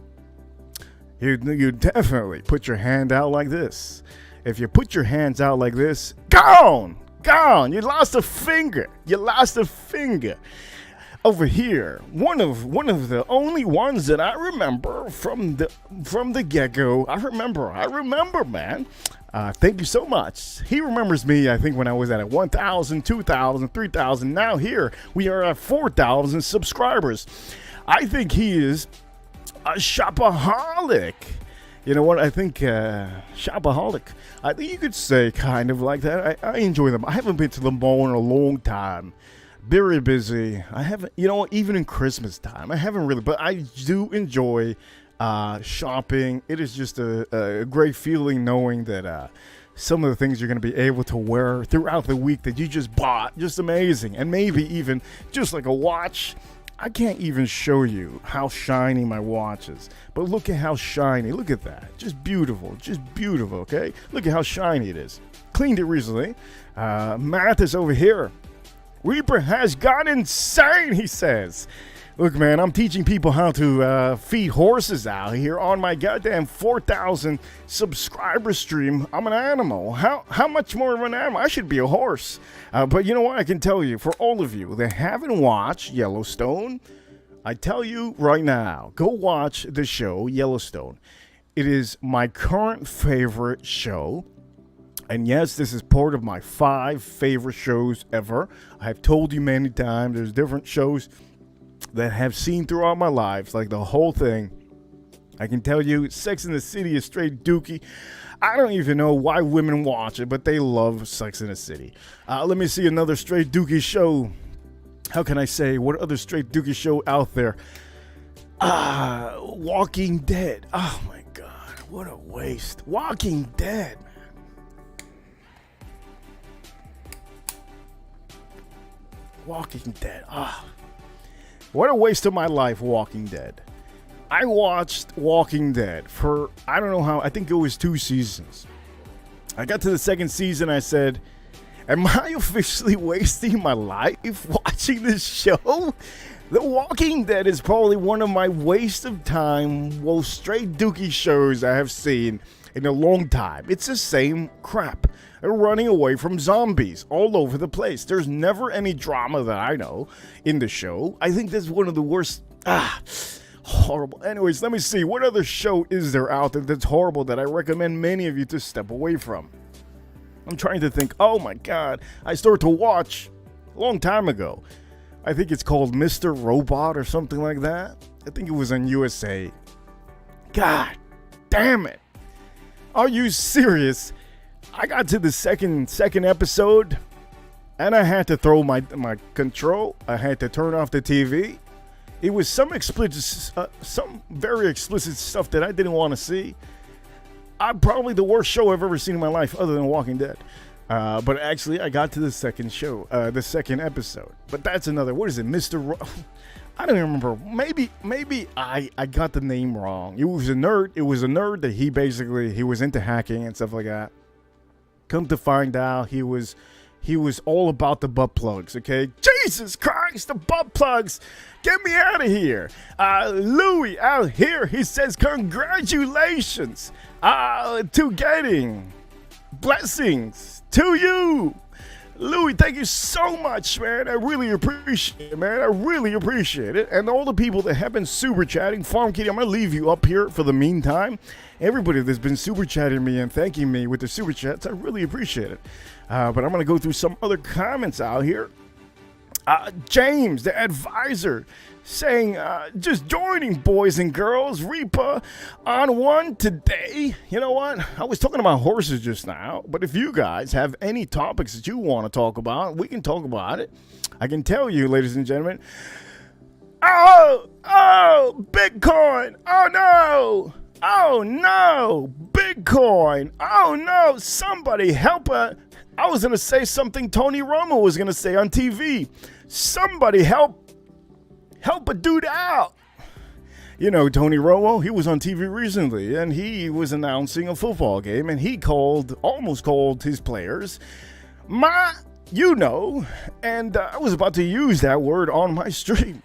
you definitely put your hand out like this. If you put your hands out like this, gone. You lost a finger. Over here, one of the only ones that I remember from the get-go. I remember, man. Thank you so much. He remembers me, I think, when I was at 1,000, 2,000, 3,000. Now here, we are at 4,000 subscribers. I think he is a shopaholic. You know what? I think shopaholic. I think you could say kind of like that. I enjoy them. I haven't been to the mall in a long time. Very busy. I haven't, even in Christmas time, I haven't really, but I do enjoy shopping. It is just a great feeling knowing that some of the things you're going to be able to wear throughout the week that you just bought, just amazing. And maybe even just like a watch. I can't even show you how shiny my watch is, but look at how shiny. Look at that. Just beautiful, okay? Look at how shiny it is. Cleaned it recently. Matt is over here. Reaper has gone insane, he says. Look, man, I'm teaching people how to feed horses out here on my goddamn 4,000 subscriber stream. I'm an animal. How much more of an animal? I should be a horse. But you know what? I can tell you, for all of you that haven't watched Yellowstone, I tell you right now, go watch the show Yellowstone. It is my current favorite show. And yes, this is part of my 5 favorite shows ever. I've told you many times, there's different shows that I have seen throughout my life, like the whole thing. I can tell you, Sex in the City is straight dookie. I don't even know why women watch it, but they love Sex in the City. Let me see another straight dookie show. How can I say, what other straight dookie show out there? Walking Dead. Oh my God, what a waste. Walking Dead. Walking Dead. What a waste of my life, Walking Dead. I watched Walking Dead for, I don't know how, I think it was 2 seasons. I got to the 2nd season, I said, am I officially wasting my life watching this show? The Walking Dead is probably one of my waste of time, straight dookie shows I have seen in a long time. It's the same crap. They're running away from zombies all over the place. There's never any drama that I know in the show. I think that's one of the worst. Horrible. Anyways, let me see. What other show is there out there that's horrible that I recommend many of you to step away from? I'm trying to think. Oh my God. I started to watch a long time ago. I think it's called Mr. Robot or something like that. I think it was on USA. God damn it. Are you serious? I got to the second episode, and I had to throw my control. I had to turn off the TV. It was some very explicit stuff that I didn't want to see. Probably the worst show I've ever seen in my life, other than Walking Dead. But actually, I got to the second episode. But that's another. What is it, I don't even remember. Maybe I got the name wrong. It was a nerd. It was a nerd that he was into hacking and stuff like that. Come to find out, he was all about the butt plugs, okay? Jesus Christ, the butt plugs! Get me out of here! Louis out here, he says congratulations to getting blessings to you! Louis, thank you so much, man. I really appreciate it, man. I really appreciate it. And all the people that have been super chatting, Farm Kitty, I'm going to leave you up here for the meantime. Everybody that's been super chatting me and thanking me with the super chats, I really appreciate it. But I'm going to go through some other comments out here. James, the advisor, saying, just joining, boys and girls. Reaper on one today. You know what? I was talking about horses just now, but if you guys have any topics that you want to talk about, we can talk about it. I can tell you, ladies and gentlemen. Oh, Bitcoin. Oh no, Bitcoin. Oh no, somebody help her. I was going to say something Tony Romo was going to say on TV. Somebody help a dude out. You know, Tony Romo, he was on TV recently, and he was announcing a football game, and he almost called his players, and I was about to use that word on my stream.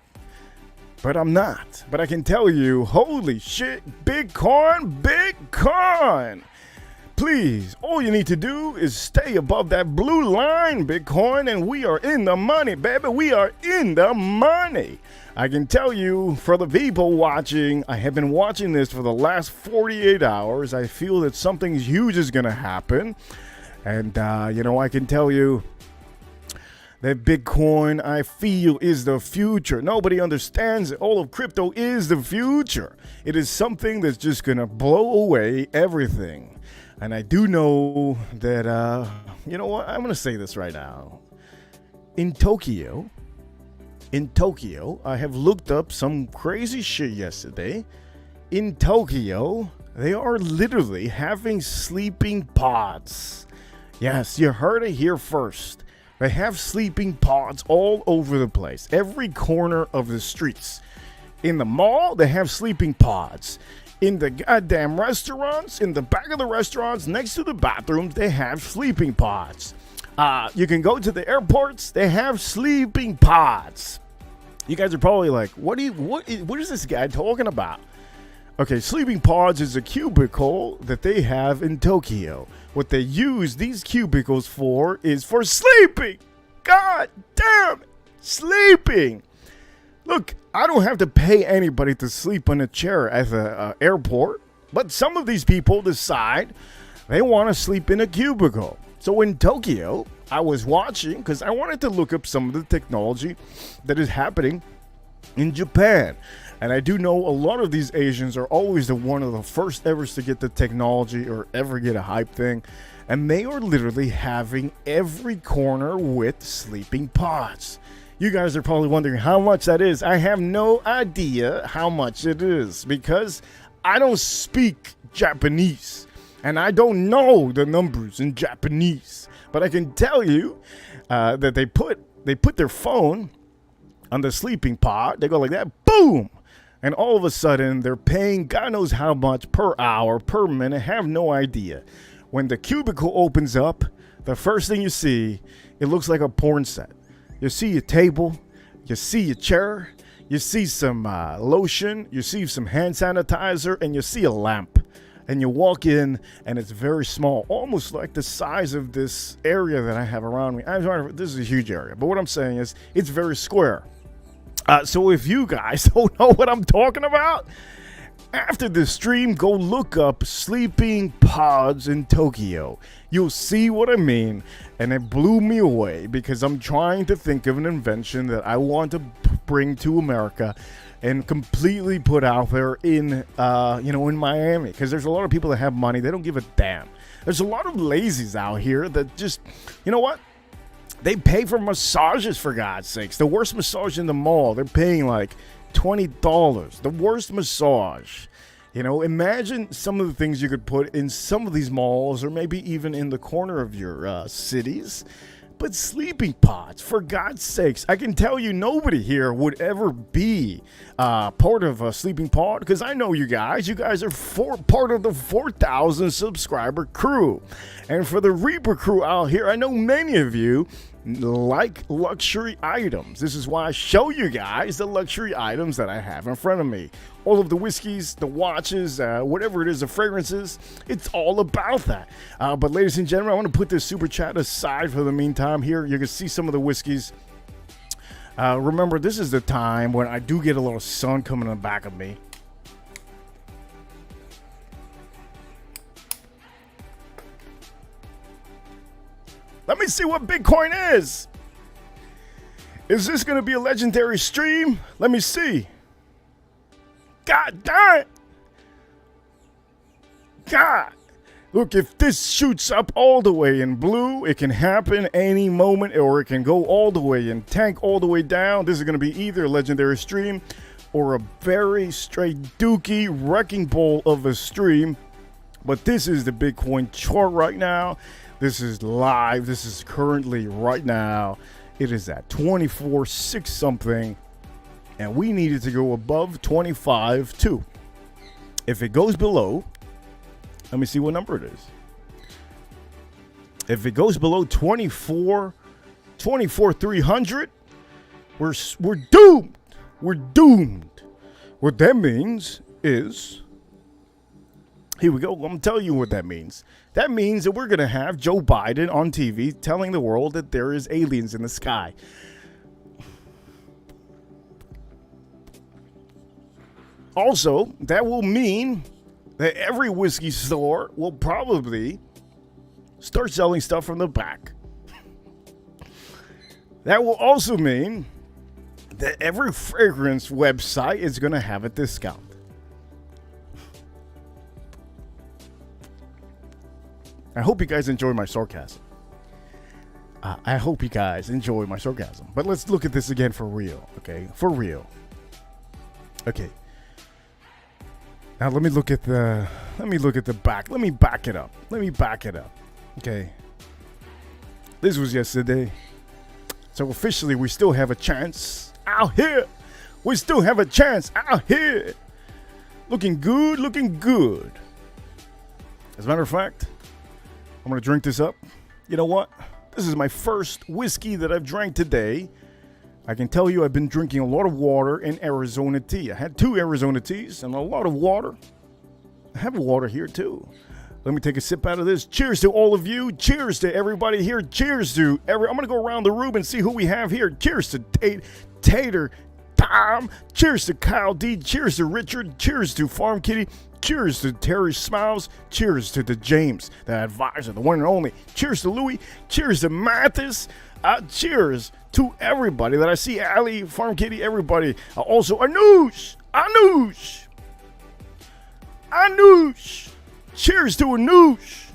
But I'm not. But I can tell you, holy shit, Bitcoin. Please, all you need to do is stay above that blue line, Bitcoin, and we are in the money, baby. We are in the money. I can tell you, for the people watching, I have been watching this for the last 48 hours. I feel that something huge is going to happen. And, I can tell you, that Bitcoin, I feel, is the future. Nobody understands it. All of crypto is the future. It is something that's just going to blow away everything. And I do know that, you know what? I'm going to say this right now. In Tokyo, I have looked up some crazy shit yesterday. In Tokyo, they are literally having sleeping pods. Yes, you heard it here first. They have sleeping pods all over the place, every corner of the streets. In the mall, they have sleeping pods. In the goddamn restaurants, in the back of the restaurants, next to the bathrooms, they have sleeping pods. You can go to the airports, they have sleeping pods. You guys are probably like, what is this guy talking about? Okay, sleeping pods is a cubicle that they have in Tokyo. What they use these cubicles for is for sleeping. God damn, sleeping. Look, I don't have to pay anybody to sleep on a chair at the airport, but some of these people decide they want to sleep in a cubicle. So in Tokyo, I was watching because I wanted to look up some of the technology that is happening in Japan. And I do know a lot of these Asians are always one of the first evers to get the technology or ever get a hype thing. And they are literally having every corner with sleeping pods. You guys are probably wondering how much that is. I have no idea how much it is because I don't speak Japanese. And I don't know the numbers in Japanese. But I can tell you that they put their phone on the sleeping pod. They go like that, boom! And all of a sudden, they're paying God knows how much per hour, per minute, have no idea. When the cubicle opens up, the first thing you see, it looks like a porn set. You see a table, you see a chair, you see some lotion, you see some hand sanitizer, and you see a lamp. And you walk in, and it's very small, almost like the size of this area that I have around me. This is a huge area, but what I'm saying is it's very square. So if you guys don't know what I'm talking about, after the stream, go look up sleeping pods in Tokyo. You'll see what I mean, and it blew me away because I'm trying to think of an invention that I want to bring to America and completely put out there in Miami, because there's a lot of people that have money. They don't give a damn. There's a lot of lazies out here that just, you know what? They pay for massages, for God's sakes. The worst massage in the mall, they're paying like $20. The worst massage. You know, imagine some of the things you could put in some of these malls, or maybe even in the corner of your cities. But sleeping pods, for God's sakes, I can tell you nobody here would ever be part of a sleeping pod, because I know you guys. You guys are part of the 4,000 subscriber crew. And for the Reaper crew out here, I know many of you like luxury items. This is why I show you guys the luxury items that I have in front of me. All of the whiskeys, the watches, whatever it is, the fragrances, it's all about that. But ladies and gentlemen, I want to put this super chat aside for the meantime. Here you can see some of the whiskeys. Remember, this is the time when I do get a little sun coming in the back of me. Let me see what Bitcoin is. Is this going to be a legendary stream? Let me see. God darn it. God. Look, if this shoots up all the way in blue, it can happen any moment, or it can go all the way and tank all the way down. This is going to be either a legendary stream or a very straight dookie wrecking ball of a stream. But this is the Bitcoin chart right now. This is live. This is currently right now. It is at 24.6 something. And we needed to go above 25.2. If it goes below, let me see what number it is. If it goes below 24,300, we're doomed. We're doomed. What that means is, here we go. I'm going to tell you what that means. That means that we're going to have Joe Biden on TV telling the world that there is aliens in the sky. Also, that will mean that every whiskey store will probably start selling stuff from the back. That will also mean that every fragrance website is going to have a discount. I hope you guys enjoy my sarcasm. I hope you guys enjoy my sarcasm. But let's look at this again for real, okay? For real. Okay. Now let me look at the back. Let me back it up. Okay. This was yesterday. So officially we still have a chance out here. We still have a chance out here. Looking good, looking good. As a matter of fact, I'm going to drink this up. You know what? This is my first whiskey that I've drank today. I can tell you I've been drinking a lot of water and Arizona tea. I had 2 Arizona teas and a lot of water. I have water here too. Let me take a sip out of this. Cheers to all of you. Cheers to everybody here. Cheers to I'm going to go around the room and see who we have here. Cheers to Tater Tom. Cheers to Kyle D. Cheers to Richard. Cheers to Farm Kitty. Cheers to Terry Smiles. Cheers to the James, the advisor, the one and only. Cheers to Louie. Cheers to Mathis. Cheers to everybody that I see. Ali, Farm Kitty, everybody. Also, Anoush. Cheers to Anoush.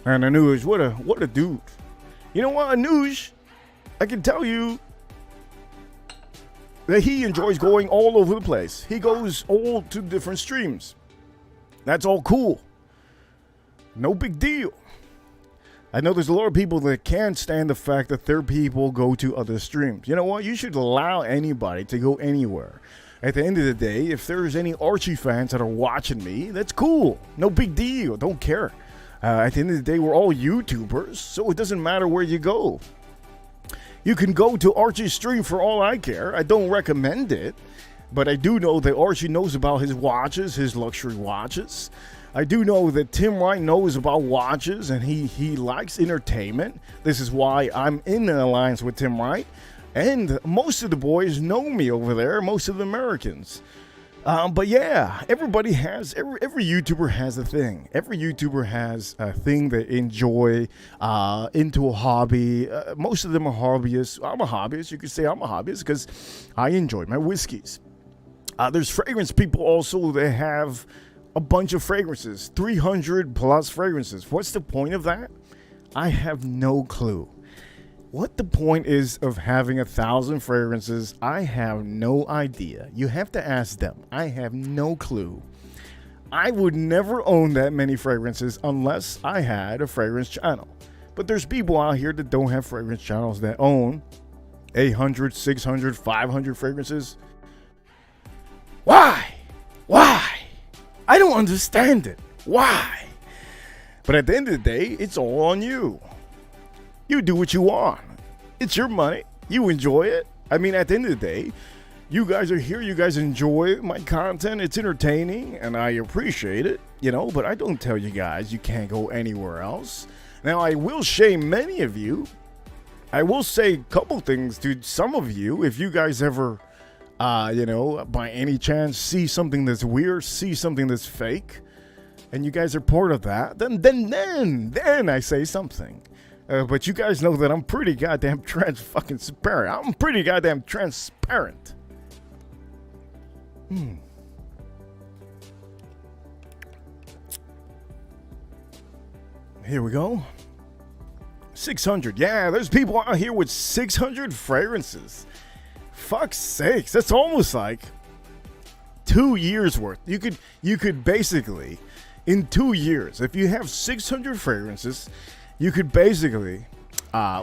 And Anoush, what a dude. You know what, Anoush? I can tell you that he enjoys going all over the place. He goes all to different streams. That's all cool. No big deal. I know there's a lot of people that can't stand the fact that their people go to other streams. You know what? You should allow anybody to go anywhere. At the end of the day, if there's any Archie fans that are watching me, that's cool. No big deal. Don't care. At the end of the day, we're all YouTubers, so it doesn't matter where you go. You can go to Archie's stream for all I care. I don't recommend it, but I do know that Archie knows about his watches, his luxury watches. I do know that Tim Wright knows about watches, and he likes entertainment. This is why I'm in an alliance with Tim Wright. And most of the boys know me over there, most of the Americans. But yeah, every YouTuber has a thing. Every YouTuber has a thing they enjoy, into a hobby. Most of them are hobbyists. I'm a hobbyist. You could say I'm a hobbyist because I enjoy my whiskeys. There's fragrance people also that have a bunch of fragrances, 300 plus fragrances. What's the point of that? I have no clue. What the point is of having 1,000 fragrances, I have no idea. You have to ask them. I have no clue. I would never own that many fragrances unless I had a fragrance channel. But there's people out here that don't have fragrance channels that own 800, 600, 500 fragrances. Why? I don't understand it. Why? But at the end of the day, it's all on you. You do what you want. It's your money. You enjoy it. I mean, at the end of the day, you guys are here. You guys enjoy my content. It's entertaining, and I appreciate it, but I don't tell you guys you can't go anywhere else. Now, I will shame many of you. I will say a couple things to some of you. If you guys ever, by any chance see something that's weird, see something that's fake, and you guys are part of that, then I say something. But you guys know that I'm pretty goddamn transparent. I'm pretty goddamn transparent. Here we go. 600. Yeah, there's people out here with 600 fragrances. Fuck's sakes. That's almost like 2 years worth. You could basically, in 2 years, if you have 600 fragrances, you could basically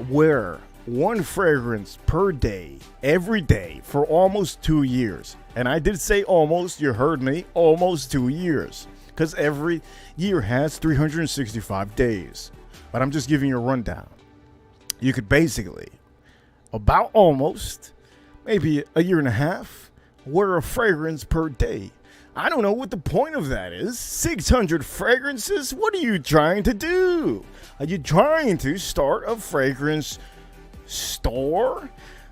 wear one fragrance per day, every day, for almost 2 years. And I did say almost, you heard me, almost 2 years. Because every year has 365 days. But I'm just giving you a rundown. You could basically, about almost, maybe a year and a half, wear a fragrance per day. I don't know what the point of that is. 600 fragrances? What are you trying to do? Are you trying to start a fragrance store?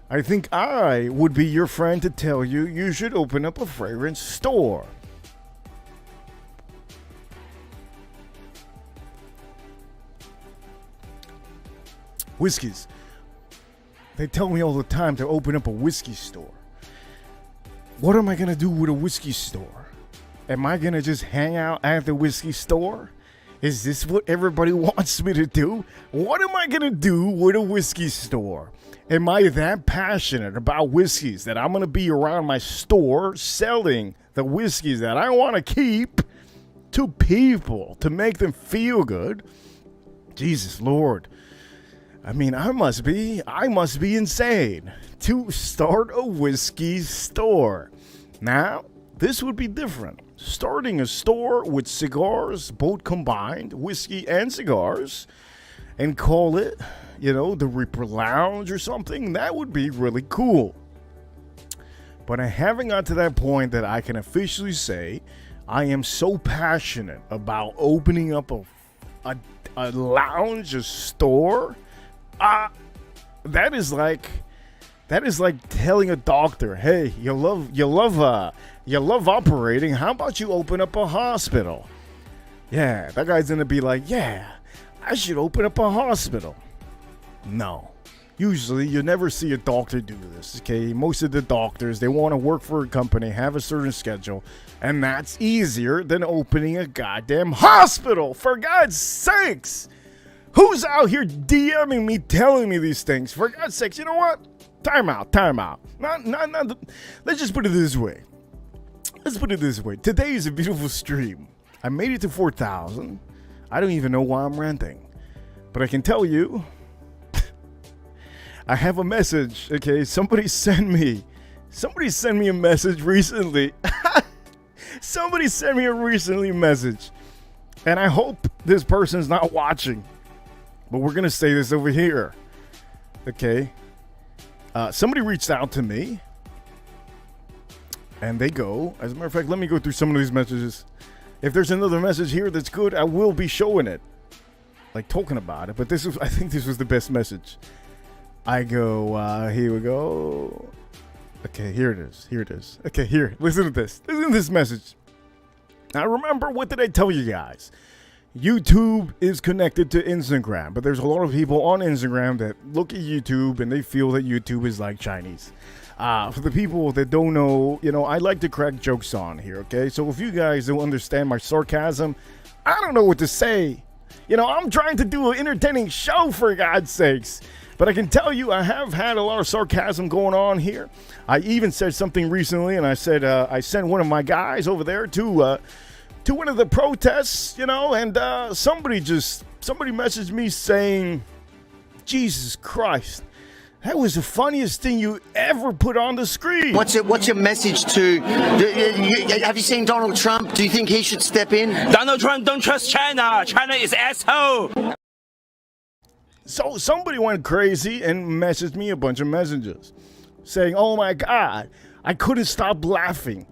I think I would be your friend to tell you you should open up a fragrance store. Whiskeys. They tell me all the time to open up a whiskey store. What am I going to do with a whiskey store? Am I going to just hang out at the whiskey store? Is this what everybody wants me to do? What am I going to do with a whiskey store? Am I that passionate about whiskeys that I'm going to be around my store selling the whiskeys that I want to keep to people to make them feel good? Jesus Lord. I mean, I must be insane to start a whiskey store. Now, this would be different. Starting a store with cigars, both combined, whiskey and cigars, and call it, the Reaper Lounge or something, that would be really cool. But I haven't got to that point that I can officially say I am so passionate about opening up a lounge, a store. That is like telling a doctor, hey, you love operating. How about you open up a hospital? Yeah, that guy's gonna be like, yeah, I should open up a hospital. No, usually you never see a doctor do this. Okay, most of the doctors, they want to work for a company, have a certain schedule, and that's easier than opening a goddamn hospital. For God's sakes. Who's out here DMing me, telling me these things? For God's sakes, you know what? Time out. Let's just put it this way. Today is a beautiful stream. I made it to 4,000. I don't even know why I'm ranting. But I can tell you, I have a message, okay? Somebody sent me a message recently. Somebody sent me a message. And I hope this person's not watching. But we're going to say this over here. Okay. Somebody reached out to me. And they go. As a matter of fact, let me go through some of these messages. If there's another message here that's good, I will be showing it. Like talking about it. But I think this was the best message. I go, here we go. Okay, here it is. Okay, here. Listen to this. Listen to this message. Now remember, what did I tell you guys? YouTube is connected to Instagram, but there's a lot of people on Instagram that look at YouTube and they feel that YouTube is like Chinese. For the people that don't know, I like to crack jokes on here, okay? So if you guys don't understand my sarcasm, I don't know what to say. I'm trying to do an entertaining show, for God's sakes. But I can tell you, I have had a lot of sarcasm going on here. I even said something recently, and I said I sent one of my guys over there to one of the protests, and somebody messaged me saying, Jesus Christ, that was the funniest thing you ever put on the screen. What's your message to, have you seen Donald Trump? Do you think he should step in? Donald Trump don't trust China. China is asshole. So somebody went crazy and messaged me a bunch of messages saying, oh my God, I couldn't stop laughing.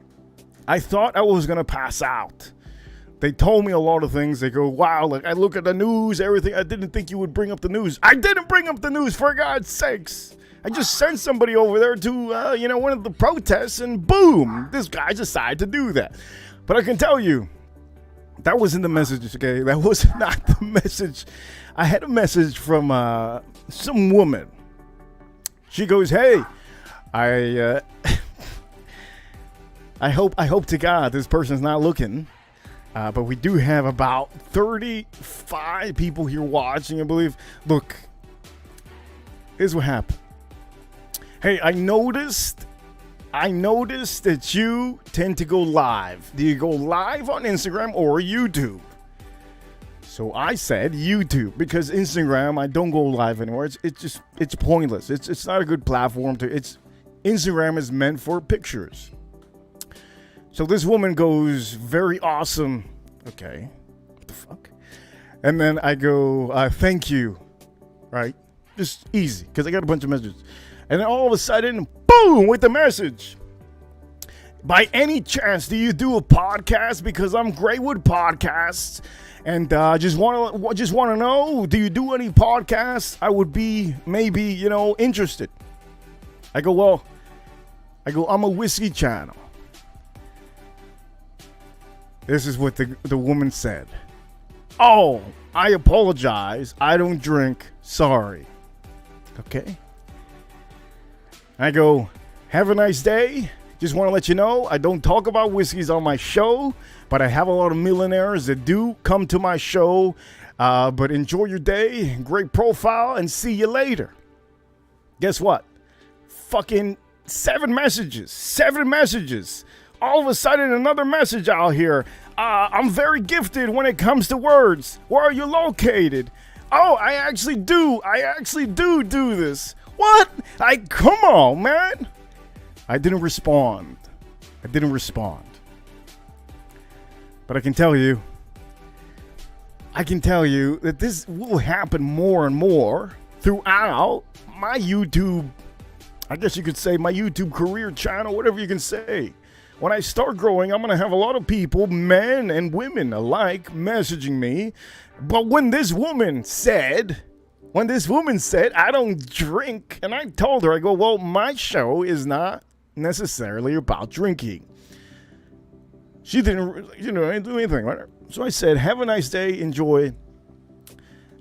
I thought I was going to pass out. They told me a lot of things. They go, wow, I look at the news, everything. I didn't think you would bring up the news. I didn't bring up the news, for God's sakes. I just sent somebody over there to, one of the protests, and boom, this guy decided to do that. But I can tell you, That wasn't the message, okay? That was not the message. I had a message from some woman. She goes, "Hey, I I hope to God this person's not looking, but we do have about 35 people here watching, I believe. Look, here's what happened. Hey, I noticed that you tend to go live. Do you go live on Instagram or YouTube?" So I said YouTube, because Instagram, I don't go live anymore. It's pointless. It's not a good platform to. Instagram is meant for pictures. So this woman goes, "Very awesome." Okay, what the fuck? And then I go, "Thank you," right? Just easy, because I got a bunch of messages. And then all of a sudden, boom, with the message. "By any chance, do you do a podcast? Because I'm great with podcasts, and just want to know, do you do any podcasts? I would be maybe, interested." I go, "I'm a whiskey channel." This is what the woman said. "Oh, I apologize. I don't drink. Sorry." Okay. I go, "Have a nice day. Just want to let you know I don't talk about whiskeys on my show, but I have a lot of millionaires that do come to my show. But enjoy your day. Great profile, and see you later." Guess what? Fucking 7 messages. All of a sudden, another message out here. "I'm very gifted when it comes to words. Where are you located?" "Oh, I actually do this." What? Come on, man. I didn't respond. But I can tell you that this will happen more and more throughout my YouTube, I guess you could say my YouTube career channel, whatever you can say. When I start growing, I'm going to have a lot of people, men and women alike, messaging me. But when this woman said, "I don't drink," and I told her, I go, "Well, my show is not necessarily about drinking." She didn't, do anything, right? So I said, "Have a nice day, enjoy.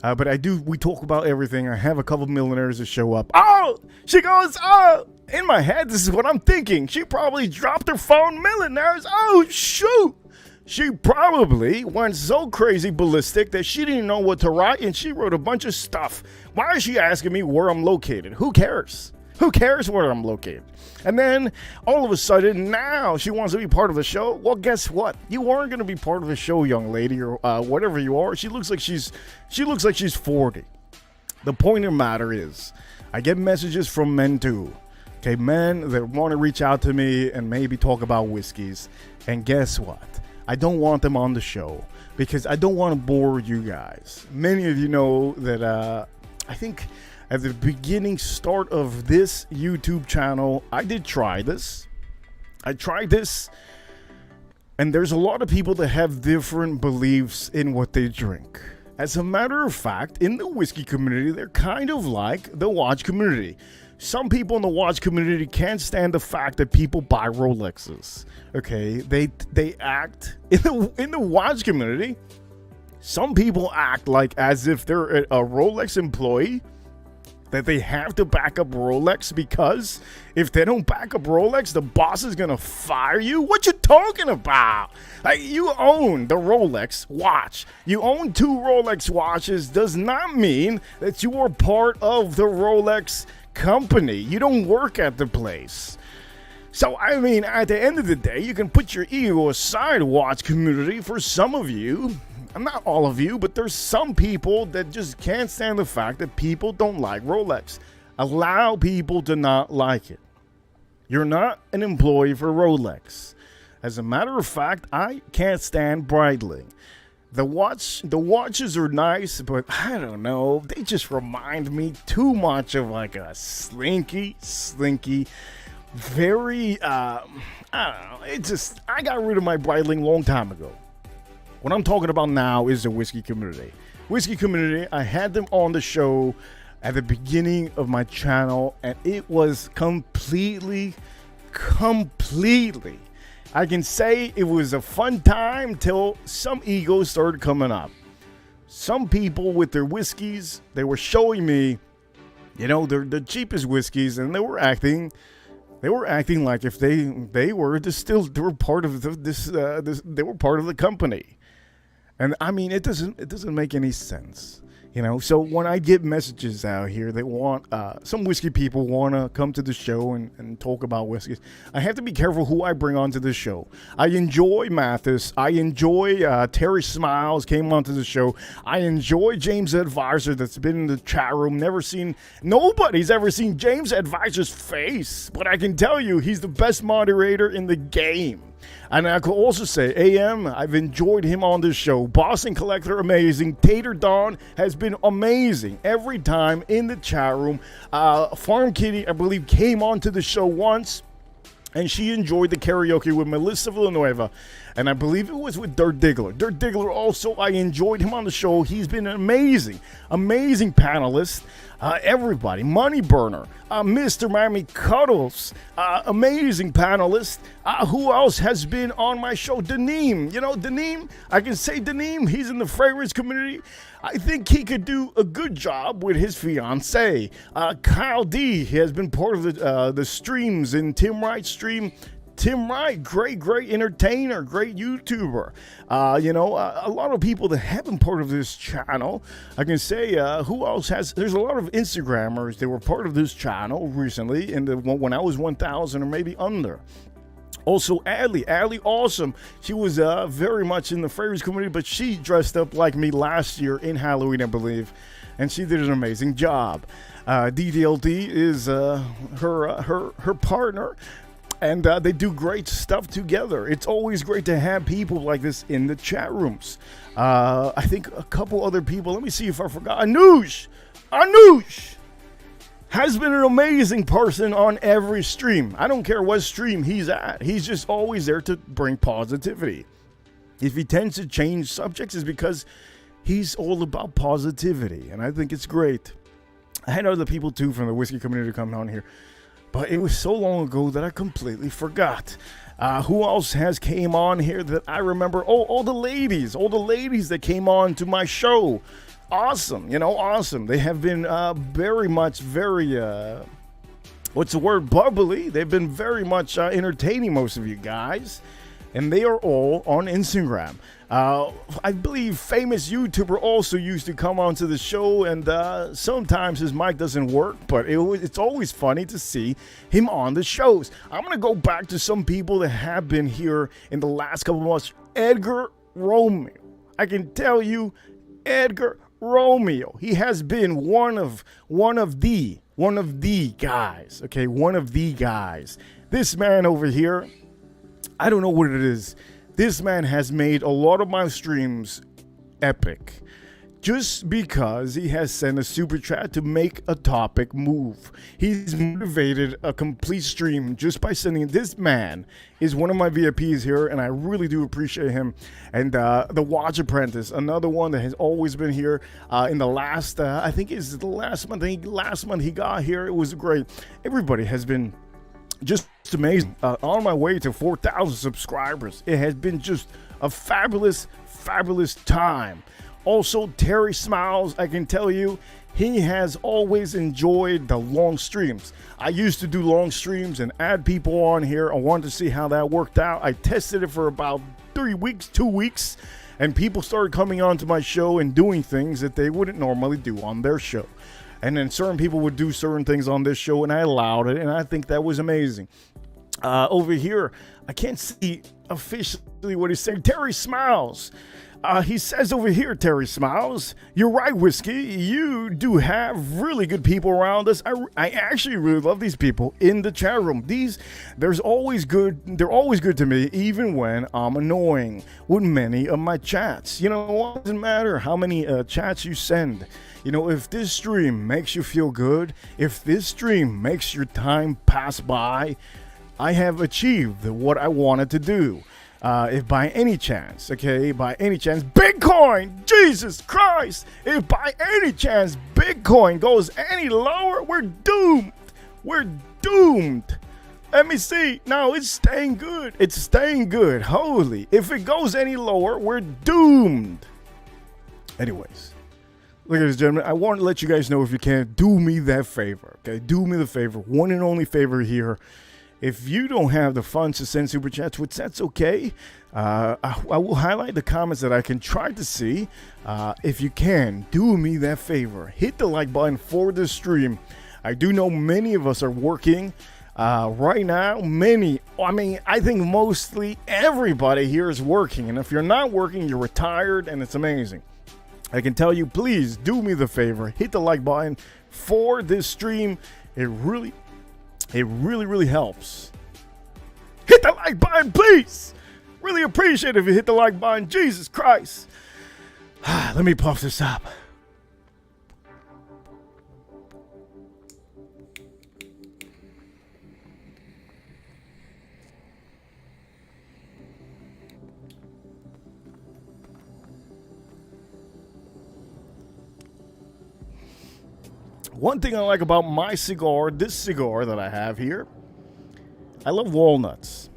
But we talk about everything. I have a couple millionaires that show up." Oh, she goes, "Oh," in my head, this is what I'm thinking. She probably dropped her phone, millionaires. Oh, shoot. She probably went so crazy ballistic that she didn't know what to write, and she wrote a bunch of stuff. Why is she asking me where I'm located? Who cares? Who cares where I'm located? And then all of a sudden, now she wants to be part of the show. Well, guess what? You aren't going to be part of the show, young lady, or whatever you are. She looks like she's 40. The point of the matter is, I get messages from men too. Okay, men that want to reach out to me and maybe talk about whiskeys. And guess what? I don't want them on the show because I don't want to bore you guys. Many of you know that I think at the beginning start of this YouTube channel, I did try this. And there's a lot of people that have different beliefs in what they drink. As a matter of fact, in the whiskey community, they're kind of like the watch community. Some people in the watch community can't stand the fact that people buy Rolexes. Okay, they act in the watch community. Some people act like as if they're a Rolex employee, that they have to back up Rolex, because if they don't back up Rolex, the boss is gonna fire you. What you talking about? Like, you own the Rolex watch. You own 2 Rolex watches does not mean that you are part of the Rolex company. You don't work at the place. So, I mean, at the end of the day, you can put your ego aside, watch community. For some of you, not all of you, but there's some people that just can't stand the fact that people don't like Rolex. Allow people to not like it. You're not an employee for Rolex. As a matter of fact, I can't stand Breitling. The watches are nice, but I don't know. They just remind me too much of like a slinky, very, I don't know. I got rid of my Breitling long time ago. What I'm talking about now is the whiskey community. I had them on the show at the beginning of my channel, and it was completely I can say it was a fun time till some egos started coming up. Some people with their whiskeys, they were showing me, they're the cheapest whiskeys, and they were acting like if they were they were part of they were part of the company. And I mean, it doesn't make any sense. So when I get messages out here that want, some whiskey people want to come to the show and talk about whiskeys, I have to be careful who I bring onto the show. I enjoy Mathis. I enjoy Terry Smiles came onto the show. I enjoy James Advisor that's been in the chat room. Nobody's ever seen James Advisor's face, but I can tell you he's the best moderator in the game. And I could also say, AM, I've enjoyed him on this show. Boston Collector, amazing. Tater Dawn has been amazing every time in the chat room. Farm Kitty, I believe, came onto the show once, and she enjoyed the karaoke with Melissa Villanueva. And I believe it was with Dirt Diggler. Dirt Diggler also, I enjoyed him on the show. He's been an amazing panelist. Everybody, Money Burner, Mr. Miami Cuddles, amazing panelist. Who else has been on my show? Daneem. Daneem, I can say Daneem, he's in the fragrance community. I think he could do a good job with his fiance. Kyle D, he has been part of the streams in Tim Wright's stream. Tim Wright, great entertainer, great YouTuber. A lot of people that have been part of this channel. I can say, who else there's a lot of Instagrammers that were part of this channel recently when I was 1,000 or maybe under. Also, Adley, awesome. She was very much in the fragrance community, but she dressed up like me last year in Halloween, I believe, and she did an amazing job. DDLD is her partner. And they do great stuff together. It's always great to have people like this in the chat rooms. I think a couple other people. Let me see if I forgot. Anush has been an amazing person on every stream. I don't care what stream he's at. He's just always there to bring positivity. If he tends to change subjects, it's because he's all about positivity. And I think it's great. I had other people, too, from the whiskey community come on here. But it was so long ago that I completely forgot. Who else has came on here that I remember? Oh, all the ladies that came on to my show. Awesome, awesome. They have been very, bubbly. They've been very much entertaining, most of you guys. And they are all on Instagram. I believe famous YouTuber also used to come onto the show, and sometimes his mic doesn't work, but it's always funny to see him on the shows. I'm going to go back to some people that have been here in the last couple of months. Edgar Romeo. I can tell you, Edgar Romeo. He has been one of the guys. Okay, one of the guys. This man over here, I don't know what it is. This man has made a lot of my streams epic just because he has sent a super chat to make a topic move. He's motivated a complete stream just by sending. This man is one of my VIPs here, and I really do appreciate him. And the Watch Apprentice, another one that has always been here in the last, I think it's the last month. Last month he got here. It was great. Everybody has been just amazing. On my way to 4,000 subscribers. It has been just a fabulous time. Also, Terry Smiles, I can tell you, he has always enjoyed the long streams. I used to do long streams and add people on here. I wanted to see how that worked out. I tested it for about 2 weeks, and people started coming onto my show and doing things that they wouldn't normally do on their show. And then certain people would do certain things on this show, and I allowed it, and I think that was amazing. Over here, I can't see officially what he's saying. Terry Smiles. He says over here, Terry Smiles, you're right, Whiskey. You do have really good people around us. I actually really love these people in the chat room. They're always good to me, even when I'm annoying with many of my chats. It doesn't matter how many chats you send. If this stream makes you feel good, if this stream makes your time pass by, I have achieved what I wanted to do. If by any chance, Bitcoin, Jesus Christ, if by any chance Bitcoin goes any lower, we're doomed. Let me see. No, it's staying good. It's staying good. Holy. If it goes any lower, we're doomed. Anyways, look at this, gentlemen. I want to let you guys know, if you can, do me that favor. Okay, do me the favor. One and only favor here. If you don't have the funds to send super chats, which that's okay, I will highlight the comments that I can try to see. If you can, do me that favor. Hit the like button for the stream. I do know many of us are working right now. I think mostly everybody here is working. And if you're not working, you're retired, and it's amazing. I can tell you, please do me the favor. Hit the like button for this stream. It really helps. Hit the like button, please. Really appreciate it if you hit the like button. Jesus Christ. Let me puff this up. One thing I like about my cigar, this cigar that I have here, I love walnuts.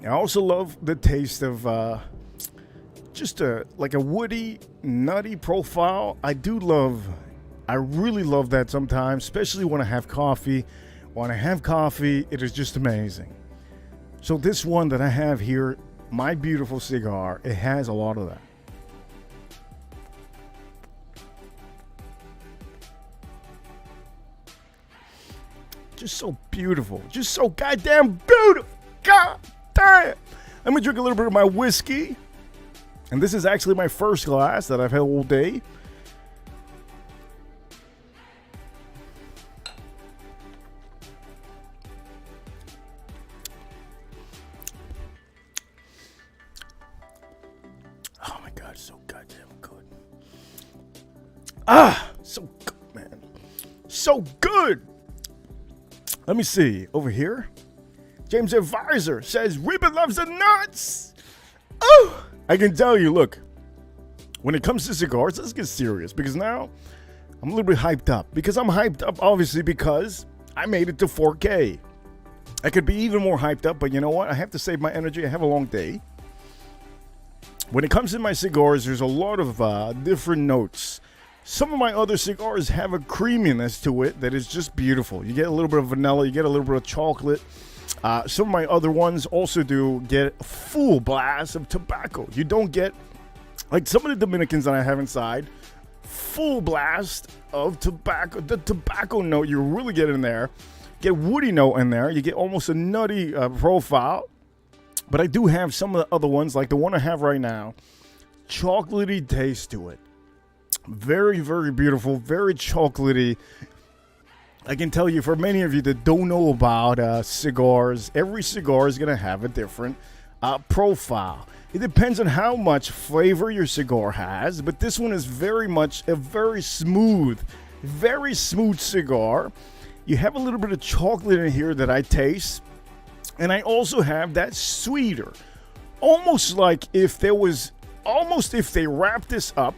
I also love the taste of just like a woody, nutty profile. I really love that sometimes, especially when I have coffee. When I have coffee, it is just amazing. So this one that I have here, my beautiful cigar, it has a lot of that. Just so beautiful. Just so goddamn beautiful. God damn. Let me drink a little bit of my whiskey. And this is actually my first glass that I've had all day. Oh my God, so goddamn good. So good, man. So good. Let me see. Over here, James Advisor says, Reba loves the nuts. Oh, I can tell you, look, when it comes to cigars, let's get serious, because now I'm a little bit hyped up. Because I'm hyped up, obviously, because I made it to 4K. I could be even more hyped up, but you know what? I have to save my energy. I have a long day. When it comes to my cigars, there's a lot of different notes. Some of my other cigars have a creaminess to it that is just beautiful. You get a little bit of vanilla, you get a little bit of chocolate. Some of my other ones also do get a full blast of tobacco. You don't get, like some of the Dominicans that I have inside, full blast of tobacco. The tobacco note you really get in there. Get woody note in there. You get almost a nutty profile. But I do have some of the other ones, like the one I have right now. Chocolatey taste to it. Very, very beautiful, very chocolatey. I can tell you, for many of you that don't know about cigars, every cigar is going to have a different profile. It depends on how much flavor your cigar has, but this one is very much a very smooth cigar. You have a little bit of chocolate in here that I taste, and I also have that sweeter. Almost like if they wrapped this up,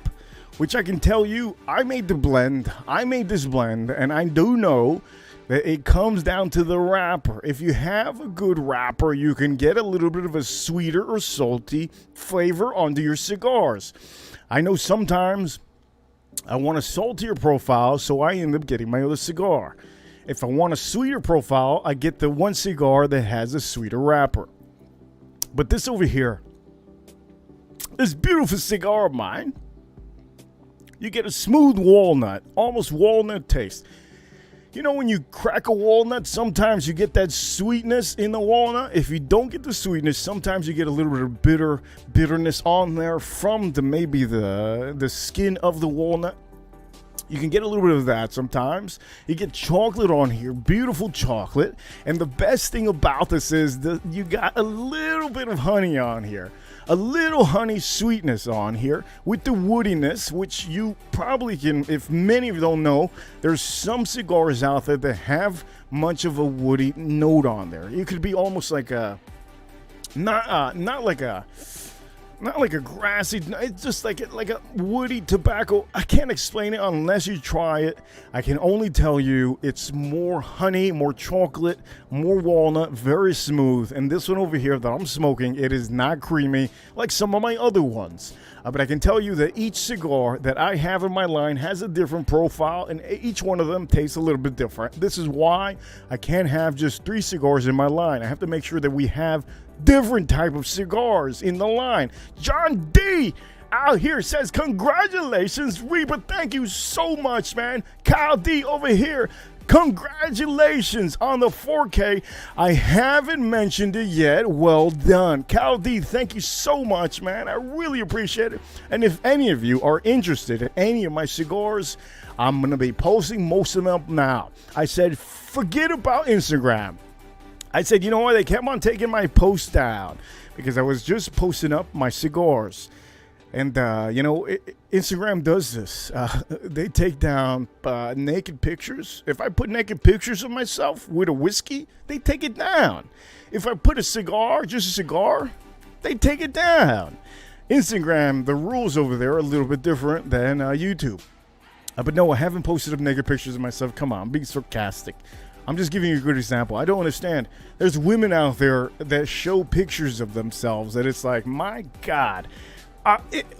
which I can tell you, I made this blend, and I do know that it comes down to the wrapper. If you have a good wrapper, you can get a little bit of a sweeter or salty flavor onto your cigars. I know sometimes I want a saltier profile, so I end up getting my other cigar. If I want a sweeter profile, I get the one cigar that has a sweeter wrapper. But this over here, this beautiful cigar of mine, you get a smooth walnut, almost walnut taste. You know, when you crack a walnut, sometimes you get that sweetness in the walnut. If you don't get the sweetness, sometimes you get a little bit of bitterness on there from maybe the skin of the walnut. You can get a little bit of that sometimes. You get chocolate on here, beautiful chocolate. And the best thing about this is that you got a little bit of honey on here. A little honey sweetness on here with the woodiness, which you probably can, if many of you don't know, there's some cigars out there that have much of a woody note on there. It could be almost like a, not like a, Not like a grassy, it's just like a woody tobacco. I can't explain it unless you try it. I can only tell you it's more honey, more chocolate, more walnut, very smooth. And this one over here that I'm smoking, it is not creamy like some of my other ones. But I can tell you that each cigar that I have in my line has a different profile, and each one of them tastes a little bit different. This is why I can't have just 3 cigars in my line. I have to make sure that we have different type of cigars in the line. John D out here says, congratulations, Reba. Thank you so much, man. Kyle D over here, congratulations on the 4K. I haven't mentioned it yet. Well done. Kyle D, thank you so much, man. I really appreciate it. And if any of you are interested in any of my cigars, I'm going to be posting most of them up now. I said, forget about Instagram. I said, you know what? They kept on taking my post down because I was just posting up my cigars. And, Instagram does this. They take down naked pictures. If I put naked pictures of myself with a whiskey, they take it down. If I put a cigar, just a cigar, they take it down. Instagram, the rules over there are a little bit different than YouTube. But no, I haven't posted up naked pictures of myself. Come on, I'm being sarcastic. I'm just giving you a good example. I don't understand. There's women out there that show pictures of themselves that it's like, my God,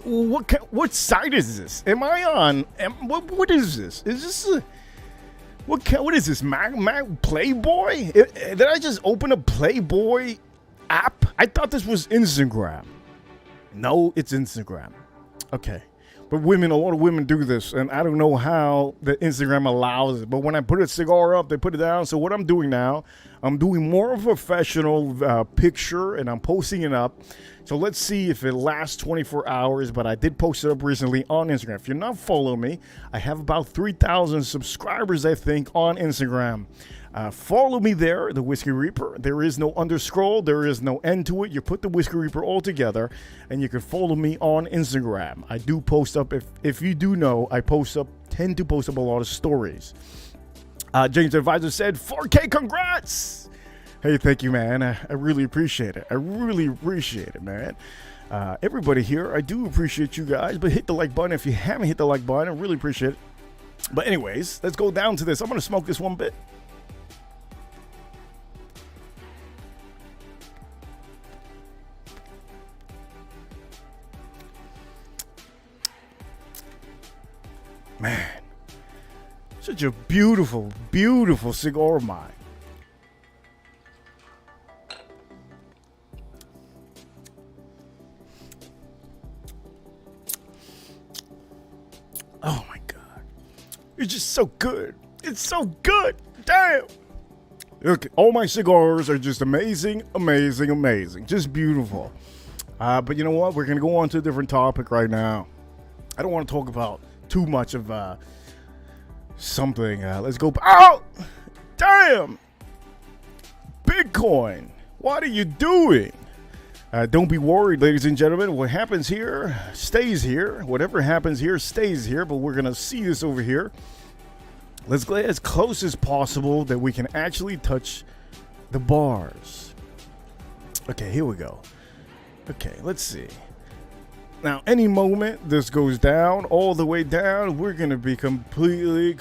what site is this? Am I on? What is this? Is this what is this? Playboy? Did I just open a Playboy app? I thought this was Instagram. No, it's Instagram. Okay. But a lot of women do this, and I don't know how the Instagram allows it. But when I put a cigar up, they put it down. So what I'm doing now, I'm doing more of a professional picture, and I'm posting it up. So let's see if it lasts 24 hours. But I did post it up recently on Instagram. If you're not following me, I have about 3,000 subscribers, I think, on Instagram. Follow me there, the Whiskey Reaper. There is no underscroll. There is no end to it. You put the Whiskey Reaper all together, and you can follow me on Instagram. I do post up, if you do know, I tend to post up a lot of stories. James Advisor said, 4K, congrats! Hey, thank you, man. I really appreciate it. I really appreciate it, man. Everybody here, I do appreciate you guys, but hit the like button if you haven't hit the like button. I really appreciate it. But anyways, let's go down to this. I'm going to smoke this one bit. Man, such a beautiful, beautiful cigar of mine. Oh my God. It's just so good. It's so good. Damn. Look, all my cigars are just amazing, amazing, amazing. Just beautiful. But you know what? We're going to go on to a different topic right now. I don't want to talk about too much of something. Let's go. Oh, damn! Bitcoin, what are you doing? Don't be worried, ladies and gentlemen. What happens here stays here. Whatever happens here stays here. But we're gonna see this over here. Let's get as close as possible that we can actually touch the bars. Okay, here we go. Okay, let's see. Now, any moment this goes down, all the way down, we're going to be completely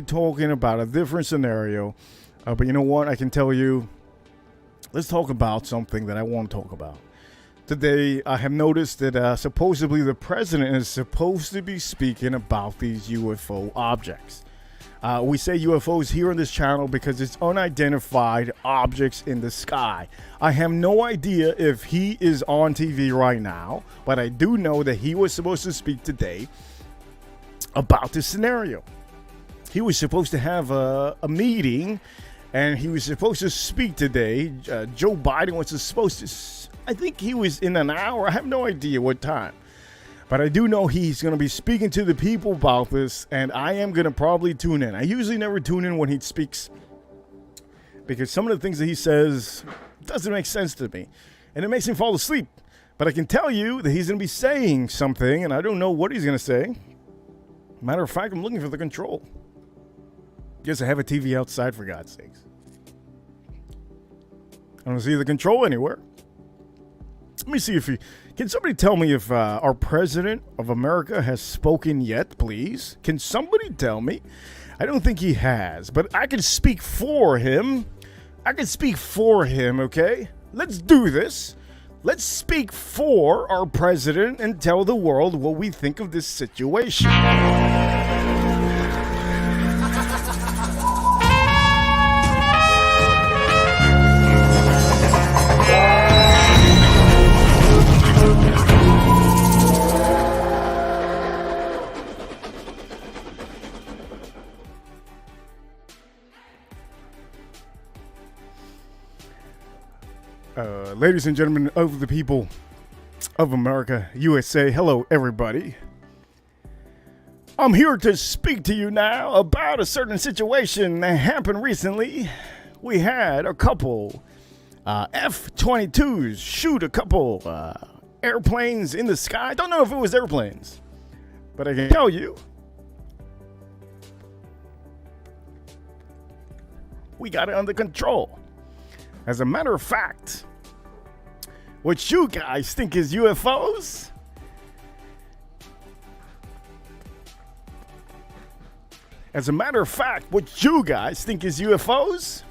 talking about a different scenario. But you know what? I can tell you, let's talk about something that I want to talk about. Today, I have noticed that supposedly the president is supposed to be speaking about these UFO objects. We say UFOs here on this channel because it's unidentified objects in the sky. I have no idea if he is on TV right now, but I do know that he was supposed to speak today about this scenario. He was supposed to have a meeting, and he was supposed to speak today. Joe Biden was supposed to, I think he was in an hour. I have no idea what time. But I do know he's going to be speaking to the people about this, and I am going to probably tune in. I usually never tune in when he speaks because some of the things that he says doesn't make sense to me, and it makes me fall asleep. But I can tell you that he's going to be saying something, and I don't know what he's going to say. Matter of fact, I'm looking for the control. Guess I have a TV outside, for God's sakes. I don't see the control anywhere. Let me see if can somebody tell me if our president of America has spoken yet, please? Can somebody tell me? I don't think he has, but I can speak for him. I can speak for him, okay? Let's do this. Let's speak for our president and tell the world what we think of this situation. Ladies and gentlemen of the people of America, USA, hello everybody. I'm here to speak to you now about a certain situation that happened recently. We had a couple F-22s shoot a couple airplanes in the sky. I don't know if it was airplanes, but I can tell you we got it under control. As a matter of fact, what you guys think is UFOs? As a matter of fact, what you guys think is UFOs?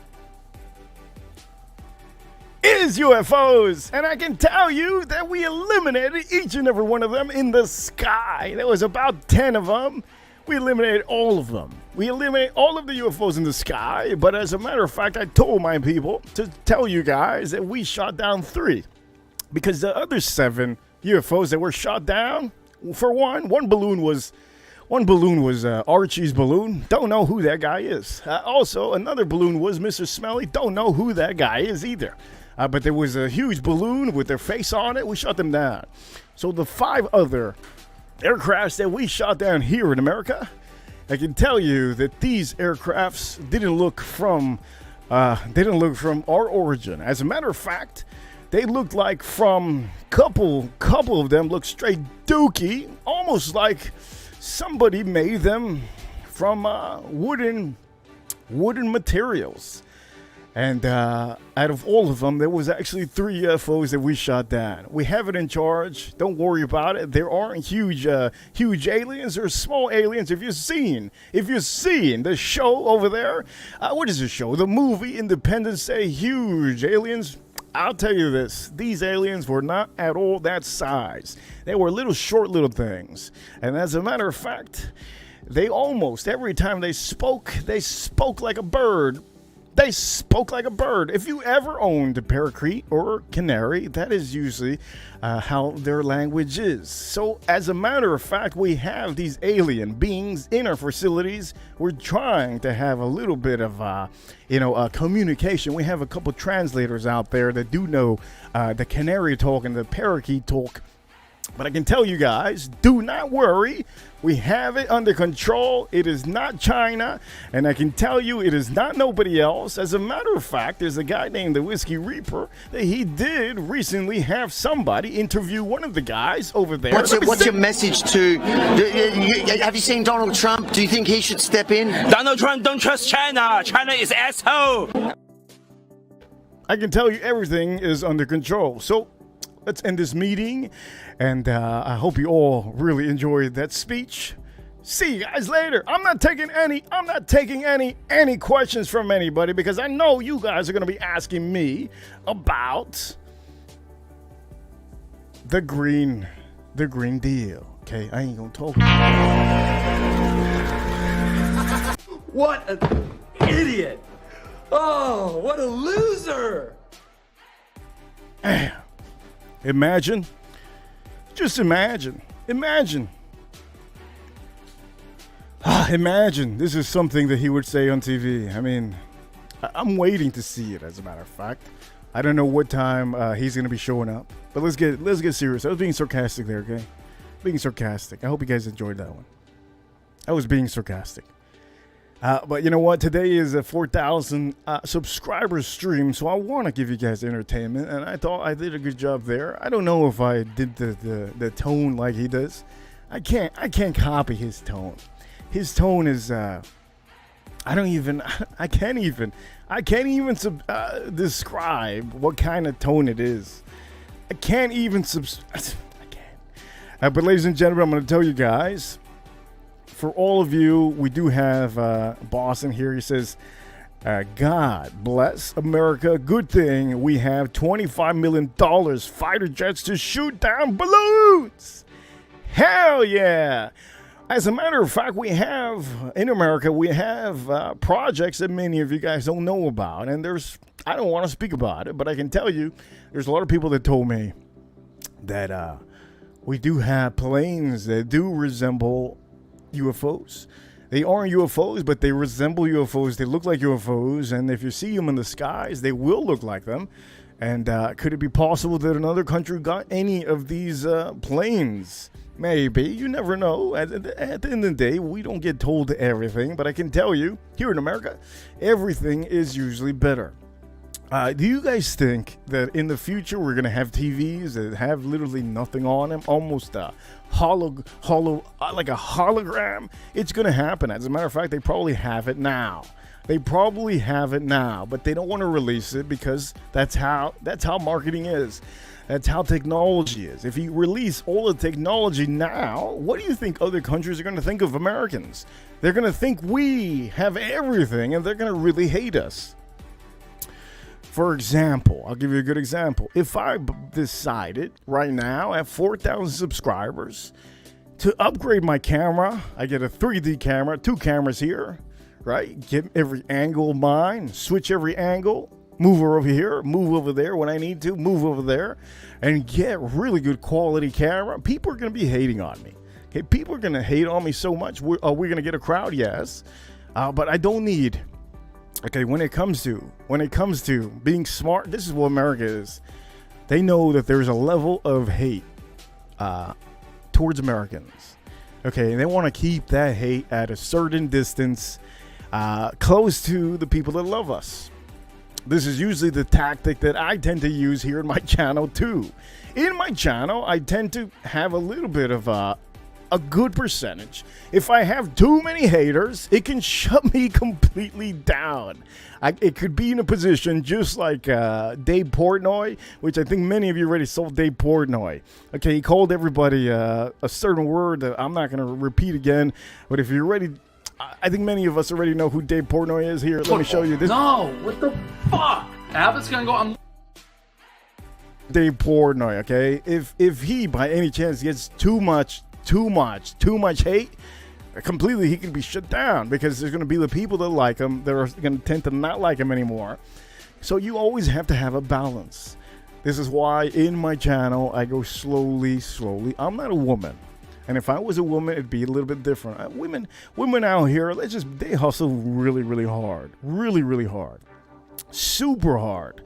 Is UFOs. And I can tell you that we eliminated each and every one of them in the sky. There was about 10 of them. We eliminated all of them. We eliminated all of the UFOs in the sky. But as a matter of fact, I told my people to tell you guys that we shot down 3. Because the other 7 UFOs that were shot down, for one balloon was Archie's balloon. Don't know who that guy is. Also, another balloon was Mr. Smelly. Don't know who that guy is either. But there was a huge balloon with their face on it. We shot them down. So the 5 other aircrafts that we shot down here in America, I can tell you that these aircrafts didn't look from our origin. As a matter of fact, they looked like from couple of them looked straight dookie, almost like somebody made them from wooden materials. And out of all of them, there was actually 3 UFOs that we shot down. We have it in charge. Don't worry about it. There aren't huge aliens. They're small aliens. If you've seen the show over there, what is the show? The movie Independence Day. Huge aliens. I'll tell you this, these aliens were not at all that size. They were short little things. And as a matter of fact, they almost, every time they spoke like a bird. They spoke like a bird. If you ever owned a parakeet or canary, that is usually how their language is. So as a matter of fact, we have these alien beings in our facilities. We're trying to have a little bit of, communication. We have a couple translators out there that do know the canary talk and the parakeet talk. But I can tell you guys, do not worry. We have it under control. It is not China. And I can tell you it is not nobody else. As a matter of fact, there's a guy named the Whiskey Reaper that he did recently have somebody interview one of the guys over there. What's your message to... have you seen Donald Trump? Do you think he should step in? Donald Trump don't trust China. China is asshole. I can tell you everything is under control. So let's end this meeting, and I hope you all really enjoyed that speech. See you guys later. I'm not taking any questions from anybody, because I know you guys are going to be asking me about the Green Deal. Okay, I ain't gonna talk about it. What an idiot! Oh, what a loser! Imagine. Just imagine. Imagine this is something that he would say on TV. I mean, I'm waiting to see it, as a matter of fact. I don't know what time he's going to be showing up. But let's get serious. I was being sarcastic there, okay? Being sarcastic. I hope you guys enjoyed that one. I was being sarcastic. But you know what? Today is a 4,000 subscriber stream, so I want to give you guys entertainment, and I thought I did a good job there. I don't know if I did the tone like he does. I can't copy his tone. His tone is I can't even describe what kind of tone it is. I can't even I can't. But ladies and gentlemen, I'm going to tell you guys, for all of you, we do have Boston here. He says, God bless America. Good thing we have $25 million fighter jets to shoot down balloons. Hell yeah. As a matter of fact, we have, in America, we have projects that many of you guys don't know about. And I don't want to speak about it, but I can tell you, there's a lot of people that told me that we do have planes that do resemble UFOs. They aren't UFOs, but they resemble UFOs. They look like UFOs. And if you see them in the skies, they will look like them. And could it be possible that another country got any of these planes? Maybe. You never know. At the end of the day, we don't get told everything. But I can tell you, here in America, everything is usually better. Do you guys think that in the future we're going to have TVs that have literally nothing on them? Almost like a hologram? It's going to happen. As a matter of fact, they probably have it now. But they don't want to release it because that's how marketing is. That's how technology is. If you release all the technology now, what do you think other countries are going to think of Americans? They're going to think we have everything, and they're going to really hate us. For example, I'll give you a good example. If I decided right now at 4,000 subscribers to upgrade my camera, I get a 3D camera, 2 cameras here, right? Get every angle of mine, switch every angle, move over here, move over there when I need to, move over there, and get really good quality camera. People are going to be hating on me. Okay, people are going to hate on me so much. Are we going to get a crowd? Yes. But I don't need... Okay, when it comes to being smart, this is what America is. They know that there's a level of hate towards Americans. Okay, and they want to keep that hate at a certain distance, close to the people that love us. This is usually the tactic that I tend to use here in my channel too. In my channel, I tend to have a little bit of a good percentage. If I have too many haters, it can shut me completely down. It could be in a position just like Dave Portnoy, which I think many of you already saw Dave Portnoy. Okay, he called everybody a certain word that I'm not going to repeat again. But if you're ready, I think many of us already know who Dave Portnoy is. Here, let me show you this. No, what the fuck? Abbott's gonna go on. Dave Portnoy, okay? If he by any chance gets too much hate, completely, he can be shut down because there's going to be the people that like him that are going to tend to not like him anymore. So you always have to have a balance. This is why in my channel I go slowly. I'm not a woman, and if I was a woman, it'd be a little bit different. Women out here, they hustle really hard, really hard, super hard.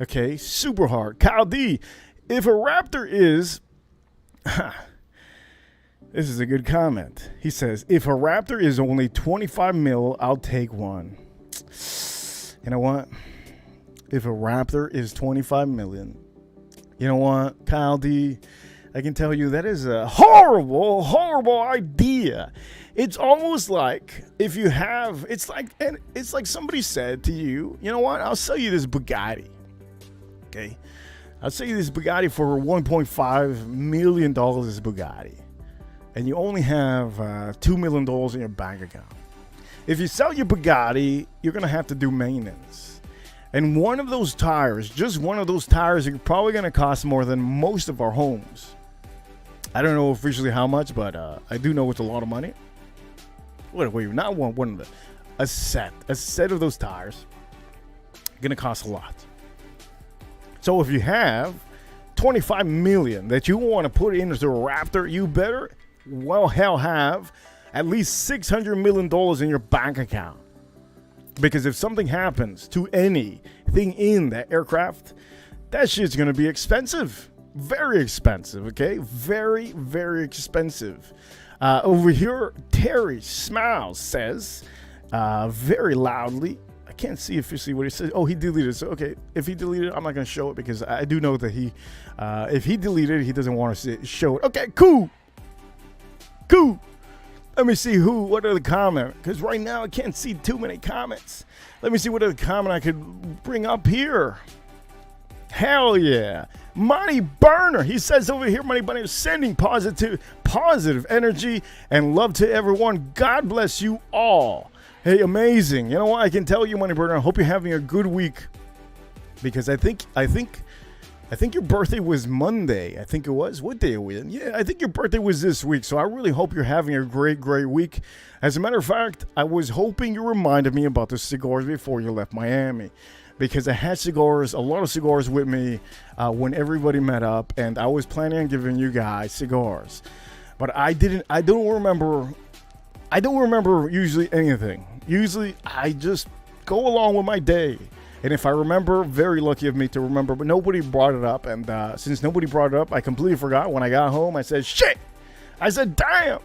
Okay, super hard. Kyle D, if a raptor is this is a good comment. He says, if a Raptor is only 25 mil, I'll take one. You know what? If a Raptor is 25 million, you know what, Kyle D, I can tell you that is a horrible idea. It's almost like if you have, it's like somebody said to you, you know what, I'll sell you this Bugatti. Okay? I'll sell you this Bugatti for $1.5 million, this Bugatti. And you only have $2 million in your bank account. If you sell your Bugatti, you're going to have to do maintenance. And one of those tires, just one of those tires, is probably going to cost more than most of our homes. I don't know officially how much, but I do know it's a lot of money. Wait, not one of them. A set of those tires going to cost a lot. So if you have 25 million that you want to put into a Raptor, you better have at least $600 million in your bank account. Because if something happens to anything in that aircraft, that shit's going to be expensive. Very expensive, okay? Very expensive. Over here, Terry Smiles says very loudly, I can't see officially what he says. Oh, he deleted it. So, okay, if he deleted it, I'm not going to show it because I do know that if he deleted it, he doesn't want to show it. Okay, cool. Let me see what are the comments, because right now I can't see too many comments. Let me see what other comment I could bring up here. Hell yeah. Money Burner, he says over here, Money Burner, sending positive energy and love to everyone. God bless you all. Hey, amazing. You know what? I can tell you, Money Burner, I hope you're having a good week, because I think your birthday was Monday. I think it was. What day are we in? Yeah, I think your birthday was this week. So I really hope you're having a great, great week. As a matter of fact, I was hoping you reminded me about the cigars before you left Miami, because I had cigars, a lot of cigars with me when everybody met up, and I was planning on giving you guys cigars. But I don't remember usually anything. Usually I just go along with my day. And if I remember, very lucky of me to remember, but nobody brought it up. And since nobody brought it up, I completely forgot. When I got home, I said, shit. I said, damn.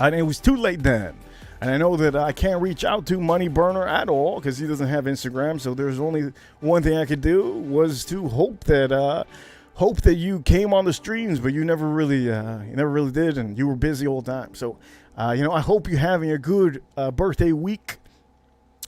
And it was too late then. And I know that I can't reach out to Money Burner at all because he doesn't have Instagram. So there's only one thing I could do, was to hope that you came on the streams, but you never really did, and you were busy all the time. So I hope you're having a good birthday week.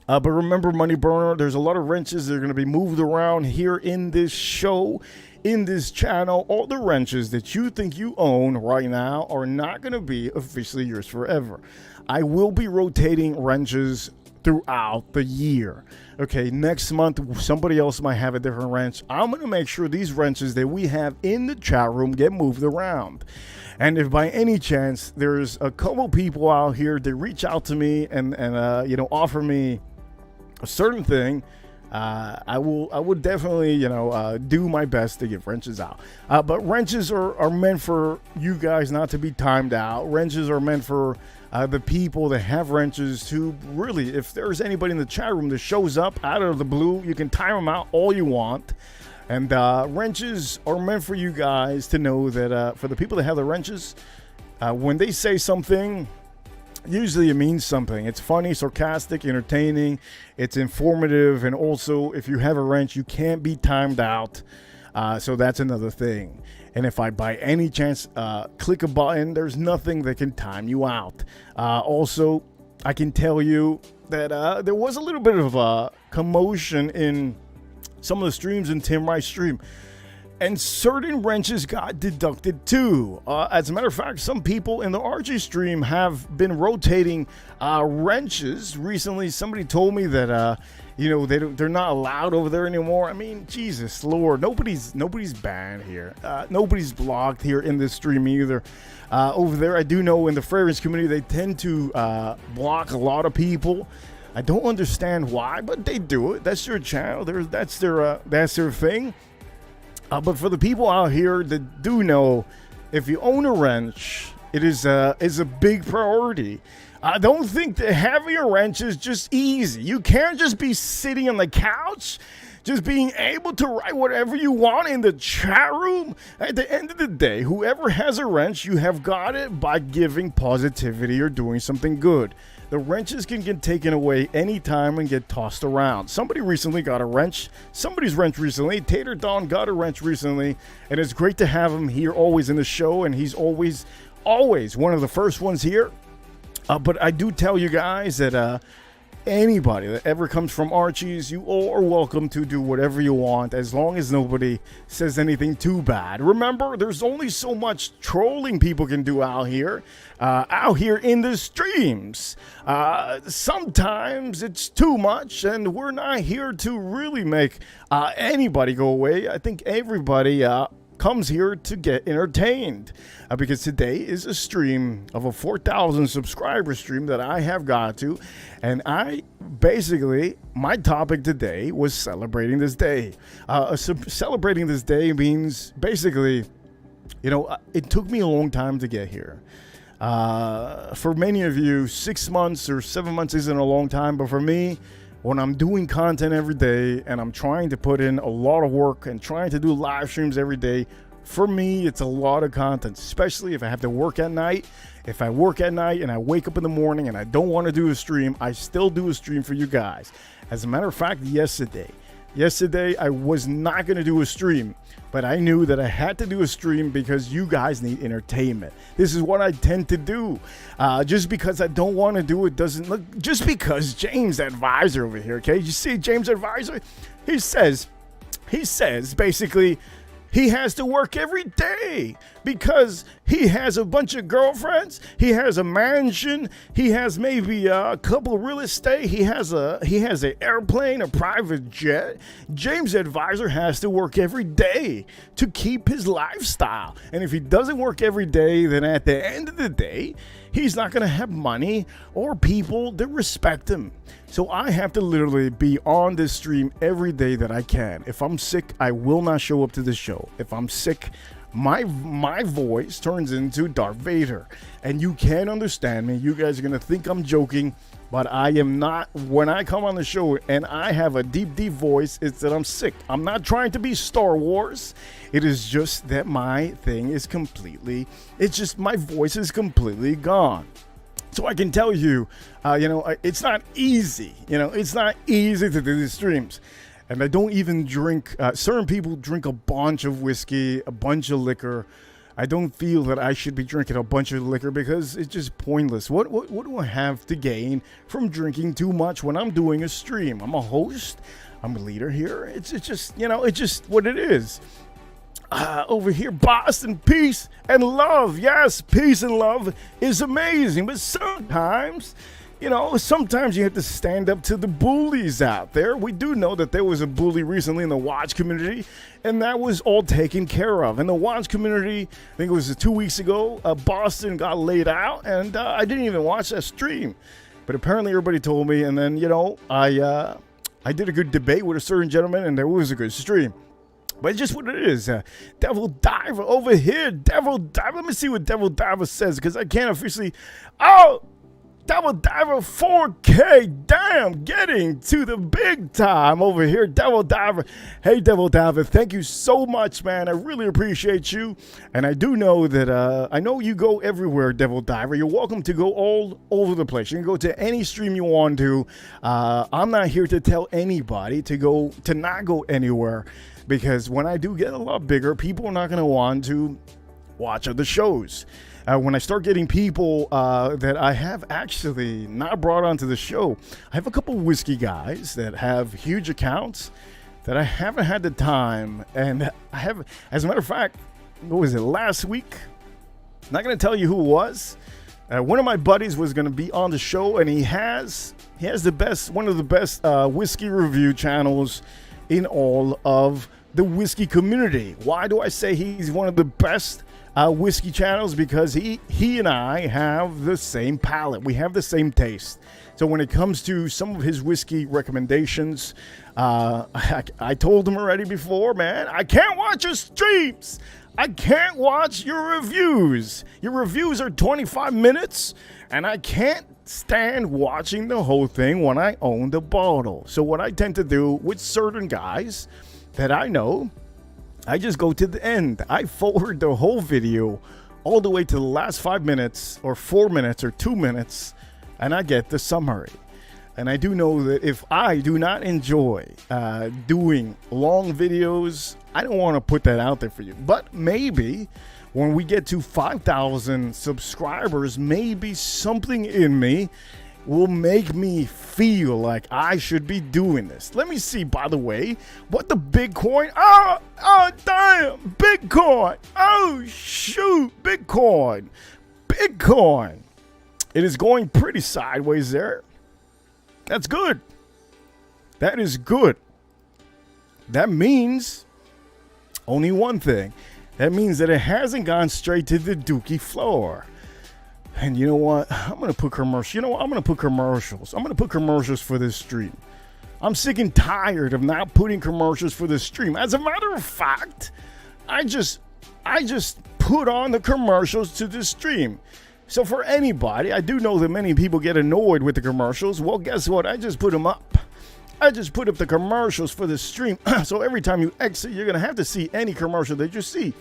But remember, Money Burner, there's a lot of wrenches that are going to be moved around here in this show, in this channel. All the wrenches that you think you own right now are not going to be officially yours forever. I will be rotating wrenches throughout the year. Okay, next month, somebody else might have a different wrench. I'm going to make sure these wrenches that we have in the chat room get moved around. And if by any chance there's a couple people out here that reach out to me and offer me a certain thing, I would definitely do my best to give wrenches out. But wrenches are meant for you guys not to be timed out. Wrenches are meant for the people that have wrenches to really, if there's anybody in the chat room that shows up out of the blue, you can time them out all you want. And wrenches are meant for you guys to know that for the people that have the wrenches, when they say something, usually it means something. It's funny, sarcastic, entertaining, it's informative, and also if you have a wrench, you can't be timed out. So that's another thing. And if I by any chance click a button, there's nothing that can time you out. Also, I can tell you that there was a little bit of a commotion in some of the streams in Tim Rice's stream, and certain wrenches got deducted too. As a matter of fact, some people in the RG stream have been rotating wrenches recently. Somebody told me that they're not allowed over there anymore. I mean, Jesus Lord, nobody's banned here. Nobody's blocked here in this stream either. Over there, I do know in the fragrance community they tend to block a lot of people. I don't understand why, but they do it. That's their channel. That's their thing. But for the people out here that do know, if you own a wrench, it is a big priority. I don't think that having a wrench is just easy. You can't just be sitting on the couch, just being able to write whatever you want in the chat room. At the end of the day, whoever has a wrench, you have got it by giving positivity or doing something good. The wrenches can get taken away anytime and get tossed around. Somebody recently got a wrench. Somebody's wrench recently. Tater Don got a wrench recently. And it's great to have him here always in the show. And he's always one of the first ones here. But I do tell you guys that anybody that ever comes from Archie's, you all are welcome to do whatever you want as long as nobody says anything too bad. Remember, there's only so much trolling people can do out here in the streams. Sometimes it's too much, and we're not here to really make anybody go away. I think everybody comes here to get entertained, because today is a stream of a 4,000 subscriber stream that I have got to, and my topic today was celebrating this day. Celebrating this day means basically, it took me a long time to get here. For many of you, 6 months or 7 months isn't a long time, but for me, when I'm doing content every day and I'm trying to put in a lot of work and trying to do live streams every day, for me, it's a lot of content, especially if I have to work at night. If I work at night and I wake up in the morning and I don't want to do a stream, I still do a stream for you guys. As a matter of fact, yesterday I was not going to do a stream, but I knew that I had to do a stream because you guys need entertainment. This is what I tend to do. Just because I don't want to do it doesn't look, just because James Advisor over here, okay? You see James Advisor? He says he says basically he has to work every day because he has a bunch of girlfriends, he has a mansion, he has maybe a couple of real estate, he has an airplane, a private jet. James' advisor has to work every day to keep his lifestyle. And if he doesn't work every day, then at the end of the day, he's not going to have money or people that respect him. So I have to literally be on this stream every day that I can. If I'm sick, I will not show up to the show. If I'm sick, my voice turns into Darth Vader. And you can't understand me. You guys are going to think I'm joking, but I am not. When I come on the show and I have a deep, deep voice, it's that I'm sick. I'm not trying to be Star Wars. It is just that my thing is completely, it's just my voice is completely gone. So I can tell you, it's not easy. It's not easy to do these streams. And I don't even drink, certain people drink a bunch of whiskey, a bunch of liquor. I don't feel that I should be drinking a bunch of liquor because it's just pointless. What do I have to gain from drinking too much when I'm doing a stream? I'm a host. I'm a leader here. It's just what it is. Over here, Boston, peace and love. Yes, peace and love is amazing. But sometimes, sometimes you have to stand up to the bullies out there. We do know that there was a bully recently in the watch community, and that was all taken care of. In the watch community, I think it was 2 weeks ago, Boston got laid out, and I didn't even watch that stream. But apparently everybody told me, and then, I did a good debate with a certain gentleman, and there was a good stream. But it's just what it is. Devil Diver over here. Devil Diver. Let me see what Devil Diver says because I can't officially. Oh, Devil Diver 4K. Damn, getting to the big time over here. Devil Diver. Hey, Devil Diver. Thank you so much, man. I really appreciate you. And I do know that I know you go everywhere, Devil Diver. You're welcome to go all over the place. You can go to any stream you want to. I'm not here to tell anybody to not go anywhere. Because when I do get a lot bigger, people are not going to want to watch other shows. When I start getting people that I have actually not brought onto the show, I have a couple whiskey guys that have huge accounts that I haven't had the time. And I have, as a matter of fact, what was it, last week? Not going to tell you who it was. One of my buddies was going to be on the show, and he has one of the best whiskey review channels in all of the whiskey community. Why do I say he's one of the best whiskey channels? Because he and I have the same palate. We have the same taste. So when it comes to some of his whiskey recommendations, I told him already before, man, I can't watch your streams. I can't watch your reviews. Your reviews are 25 minutes, and I can't stand watching the whole thing when I own the bottle. So what I tend to do with certain guys that I know, I just go to the end. I forward the whole video all the way to the last 5 minutes or 4 minutes or 2 minutes, and I get the summary. And I do know that if I do not enjoy doing long videos, I don't want to put that out there for you. But maybe when we get to 5,000 subscribers, maybe something in me will make me feel like I should be doing this. Let me see, by the way, what the Bitcoin. Oh, damn, Bitcoin. Oh, shoot, Bitcoin. It is going pretty sideways there. That's good. That is good. That means only one thing. That means that it hasn't gone straight to the dookie floor. And you know what? I'm going to put commercials. I'm going to put commercials. I'm going to put commercials for this stream. I'm sick and tired of not putting commercials for this stream. As a matter of fact, I just put on the commercials to this stream. So for anybody, I do know that many people get annoyed with the commercials. Well, guess what? I just put them up. I just put up the commercials for the stream. So every time you exit, you're going to have to see any commercial that you see.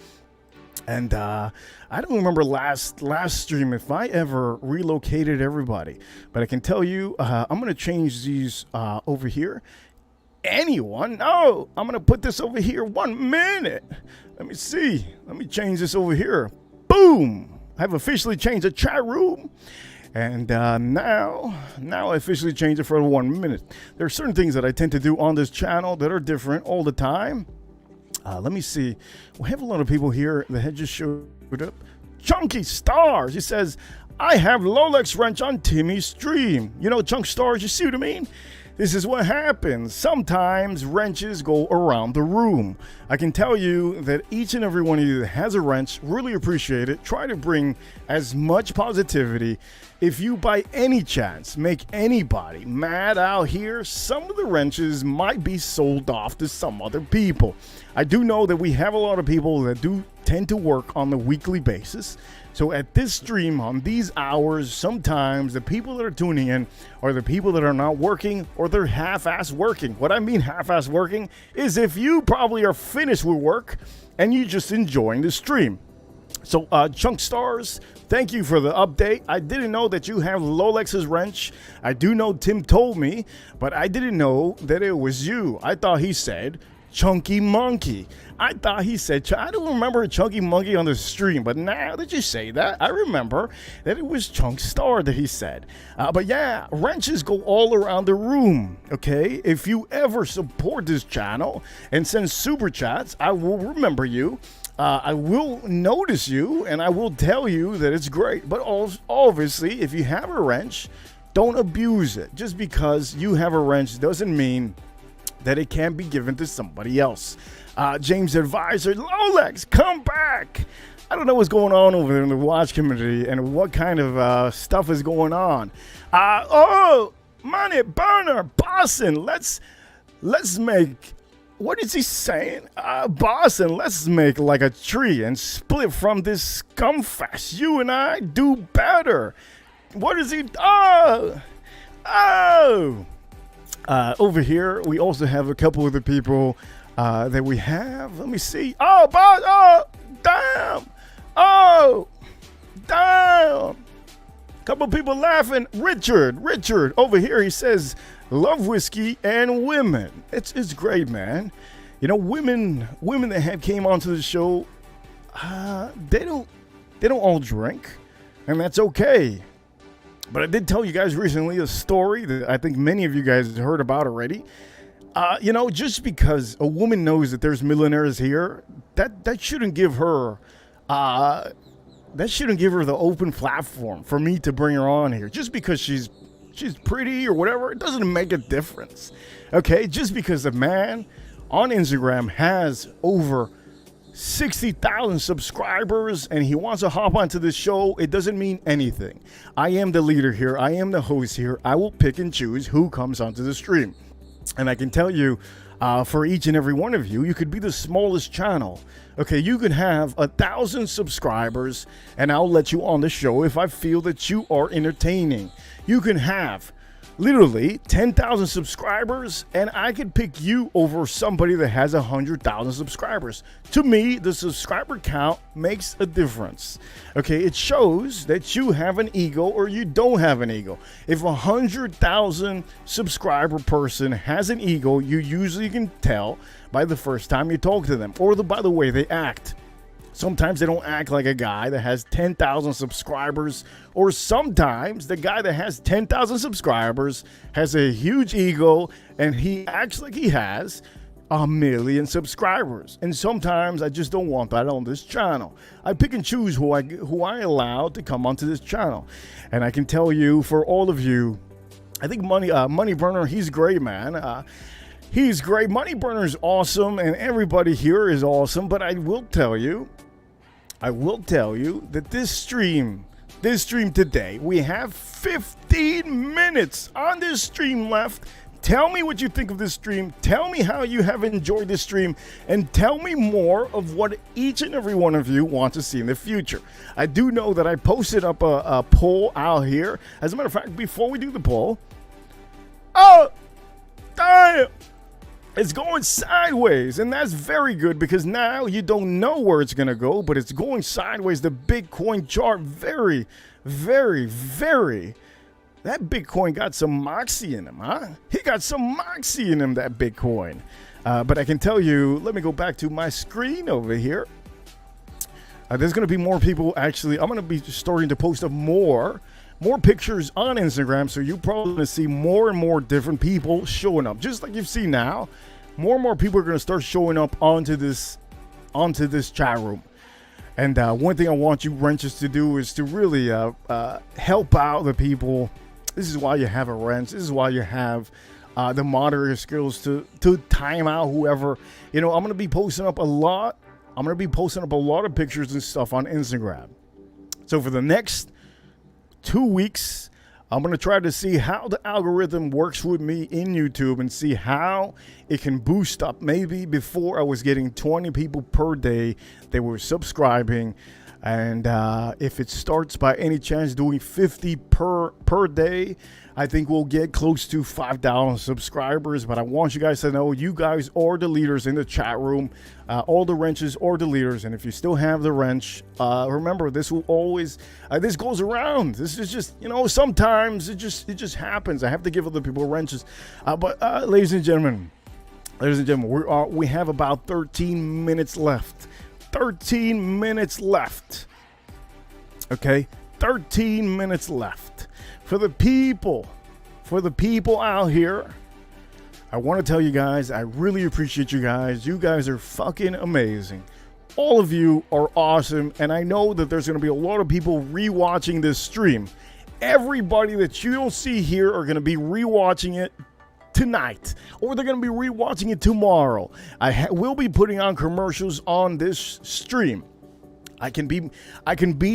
And I don't remember last stream if I ever relocated everybody. But I can tell you, I'm going to change these over here. Anyone? No, I'm going to put this over here. 1 minute. Let me see. Let me change this over here. Boom. I've officially changed the chat room. And now I officially changed it for 1 minute. There are certain things that I tend to do on this channel that are different all the time. Let me see. We have a lot of people here that had just showed up. Chunky Stars. He says, I have Lolex wrench on Timmy's stream. You know, Chunk Stars, you see what I mean? This is what happens. Sometimes wrenches go around the room. I can tell you that each and every one of you that has a wrench, really appreciate it. Try to bring as much positivity. If you by any chance make anybody mad out here, some of the wrenches might be sold off to some other people. I do know that we have a lot of people that do tend to work on the weekly basis. So at this stream, on these hours, sometimes the people that are tuning in are the people that are not working, or they're half-ass working. What I mean half-ass working is if you probably are finished with work and you just enjoying the stream. So Chunk Stars, thank you for the update. I didn't know that you have Lolex's wrench. I do know Tim told me, but I didn't know that it was you. I thought he said Chunky Monkey. I thought he said, I don't remember a Chunky Monkey on the stream, but now that you say that, I remember that it was Chunk Star that he said. But yeah, wrenches go all around the room, okay? If you ever support this channel and send super chats, I will remember you. I will notice you, and I will tell you that it's great. But obviously, if you have a wrench, don't abuse it. Just because you have a wrench doesn't mean that it can't be given to somebody else. James Advisor, Lolex, come back. I don't know what's going on over there in the watch community and what kind of stuff is going on. Money Burner, Boston, let's make, what is he saying? Boston, let's make like a tree and split from this scumfest. You and I do better. What is he? Over here, we also have a couple of the people that we have. Let me see. Damn. Couple people laughing. Richard over here, he says, love whiskey and women. It's great, man. You know, women that have came onto the show, they don't all drink, and that's okay. But I did tell you guys recently a story that I think many of you guys heard about already. You know, just because a woman knows that there's millionaires here, that shouldn't give her the open platform for me to bring her on here. Just because she's pretty or whatever, it doesn't make a difference. Okay, just because a man on Instagram has over 60,000 subscribers and he wants to hop onto this show, it doesn't mean anything. I am the leader here. I am the host here. I will pick and choose who comes onto the stream. And I can tell you, for each and every one of you, you could be the smallest channel. Okay, you could have 1,000 subscribers and I'll let you on the show if I feel that you are entertaining. You can have literally 10,000 subscribers and I could pick you over somebody that has 100,000 subscribers. To me, the subscriber count makes a difference. Okay, it shows that you have an ego or you don't have an ego. If 100,000 subscriber person has an ego, you usually can tell by the first time you talk to them or by the way they act. Sometimes they don't act like a guy that has 10,000 subscribers, or sometimes the guy that has 10,000 subscribers has a huge ego and he acts like he has 1 million subscribers. And sometimes I just don't want that on this channel. I pick and choose who I allow to come onto this channel. And I can tell you, for all of you, I think Money Burner, he's great, man. He's great. Money Burner is awesome, and everybody here is awesome. But I will tell you that this stream today, we have 15 minutes on this stream left. Tell me what you think of this stream. Tell me how you have enjoyed this stream, and tell me more of what each and every one of you want to see in the future. I do know that I posted up a poll out here. As a matter of fact, before we do the poll, damn! It's going sideways, and that's very good because now you don't know where it's going to go, but it's going sideways. The Bitcoin chart, very, very, very. That Bitcoin got some moxie in him, huh? He got some moxie in him, that Bitcoin. But I can tell you, let me go back to my screen over here. There's going to be more people, actually. I'm going to be starting to post up more pictures on Instagram, so you're probably going to see more and more different people showing up, just like you've seen now. more and more people are going to start showing up onto this chat room. And one thing I want you wrenches to do is to really help out the people. This is why you have a wrench. This is why you have the moderator skills to time out whoever. I'm going to be posting up a lot. I'm going to be posting up a lot of pictures and stuff on Instagram. So for the next 2 weeks, I'm going to try to see how the algorithm works with me in YouTube and see how it can boost up. Maybe before I was getting 20 people per day, they were subscribing. And if it starts by any chance doing 50 per day, I think we'll get close to 5,000 subscribers. But I want you guys to know you guys are the leaders in the chat room. All the wrenches are the leaders. And if you still have the wrench, remember, this will always, this goes around. This is just, sometimes it just happens. I have to give other people wrenches. But ladies and gentlemen, we have about 13 minutes left. 13 minutes left. Okay? 13 minutes left. For the people out here, I want to tell you guys, I really appreciate you guys. You guys are fucking amazing. All of you are awesome, and I know that there's going to be a lot of people rewatching this stream. Everybody that you don't see here are going to be rewatching it tonight, or they're going to be rewatching it tomorrow. I will be putting on commercials on this stream. I can be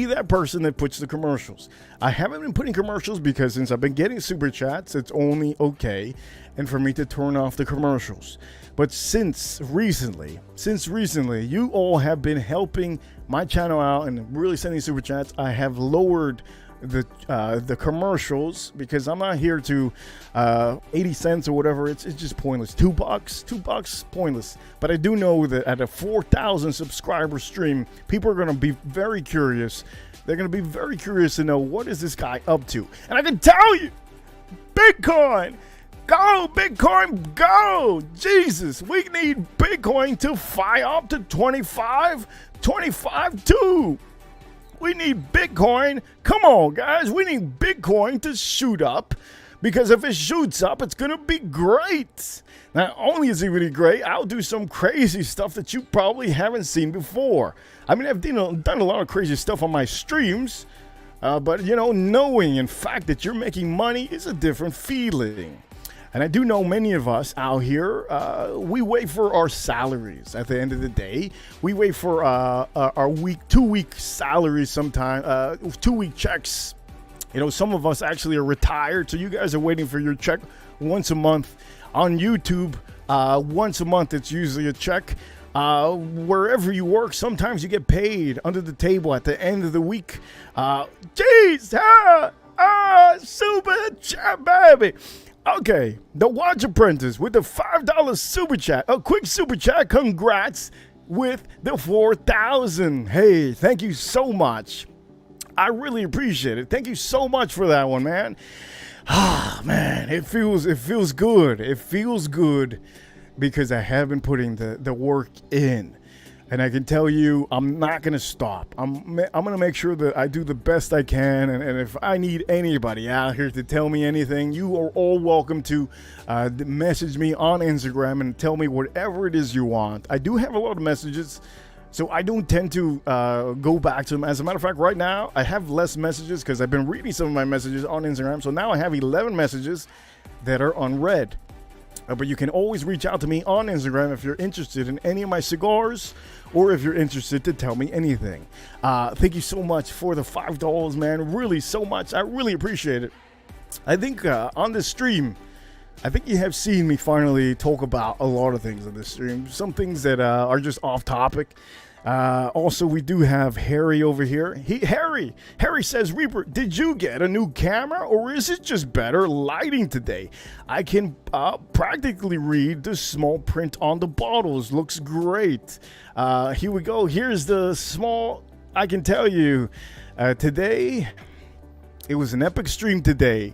that person that puts the commercials. I haven't been putting commercials because since I've been getting super chats, it's only okay and for me to turn off the commercials. But since recently, you all have been helping my channel out and really sending super chats, I have lowered the commercials because I'm not here to 80 cents or whatever. It's just pointless. $2 pointless. But I do know that at a 4,000 subscriber stream, people are going to be very curious. They're going to be very curious to know, what is this guy up to? And I can tell you, Bitcoin, go Bitcoin, go. Jesus, we need Bitcoin to fire up to 25 too. We need Bitcoin. Come on, guys. We need Bitcoin to shoot up, because if it shoots up, it's going to be great. Not only is it really great, I'll do some crazy stuff that you probably haven't seen before. I mean, I've done a lot of crazy stuff on my streams, but, knowing in fact that you're making money is a different feeling. And I do know many of us out here, we wait for our salaries at the end of the day. We wait for our 2-week salaries sometime, 2-week checks. Some of us actually are retired, so you guys are waiting for your check once a month. On YouTube, once a month, it's usually a check. Wherever you work, sometimes you get paid under the table at the end of the week. Super chat, baby. Okay, the Watch Apprentice with the $5 super chat. A quick super chat. Congrats with the 4,000. Hey, thank you so much. I really appreciate it. Thank you so much for that one, man. Ah, man, it feels good. It feels good because I have been putting the work in. And I can tell you, I'm not going to stop. I'm going to make sure that I do the best I can. And if I need anybody out here to tell me anything, you are all welcome to message me on Instagram and tell me whatever it is you want. I do have a lot of messages, so I don't tend to go back to them. As a matter of fact, right now, I have less messages because I've been reading some of my messages on Instagram. So now I have 11 messages that are unread. But you can always reach out to me on Instagram if you're interested in any of my cigars, or if you're interested to tell me anything. Thank you so much for the $5, man. Really, so much. I really appreciate it. I think on this stream, I think you have seen me finally talk about a lot of things on this stream. Some things that are just off topic. Also, we do have Harry over here. Harry says, Reaper, did you get a new camera, or is it just better lighting today? I can practically read the small print on the bottles. Looks great. Here we go. Here's the small. I can tell you, today, it was an epic stream today.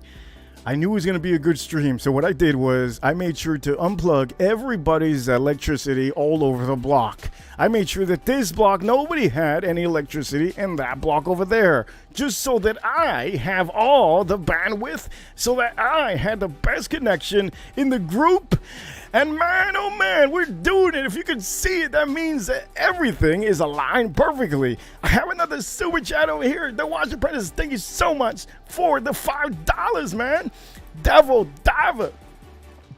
I knew it was going to be a good stream, so what I did was I made sure to unplug everybody's electricity all over the block. I made sure that this block, nobody had any electricity, and that block over there, just so that I have all the bandwidth, so that I had the best connection in the group. And man, oh man, we're doing it. If you can see it, that means that everything is aligned perfectly. I have another super chat over here. The Watch Apprentice, thank you so much for the $5, man. Devil Diver.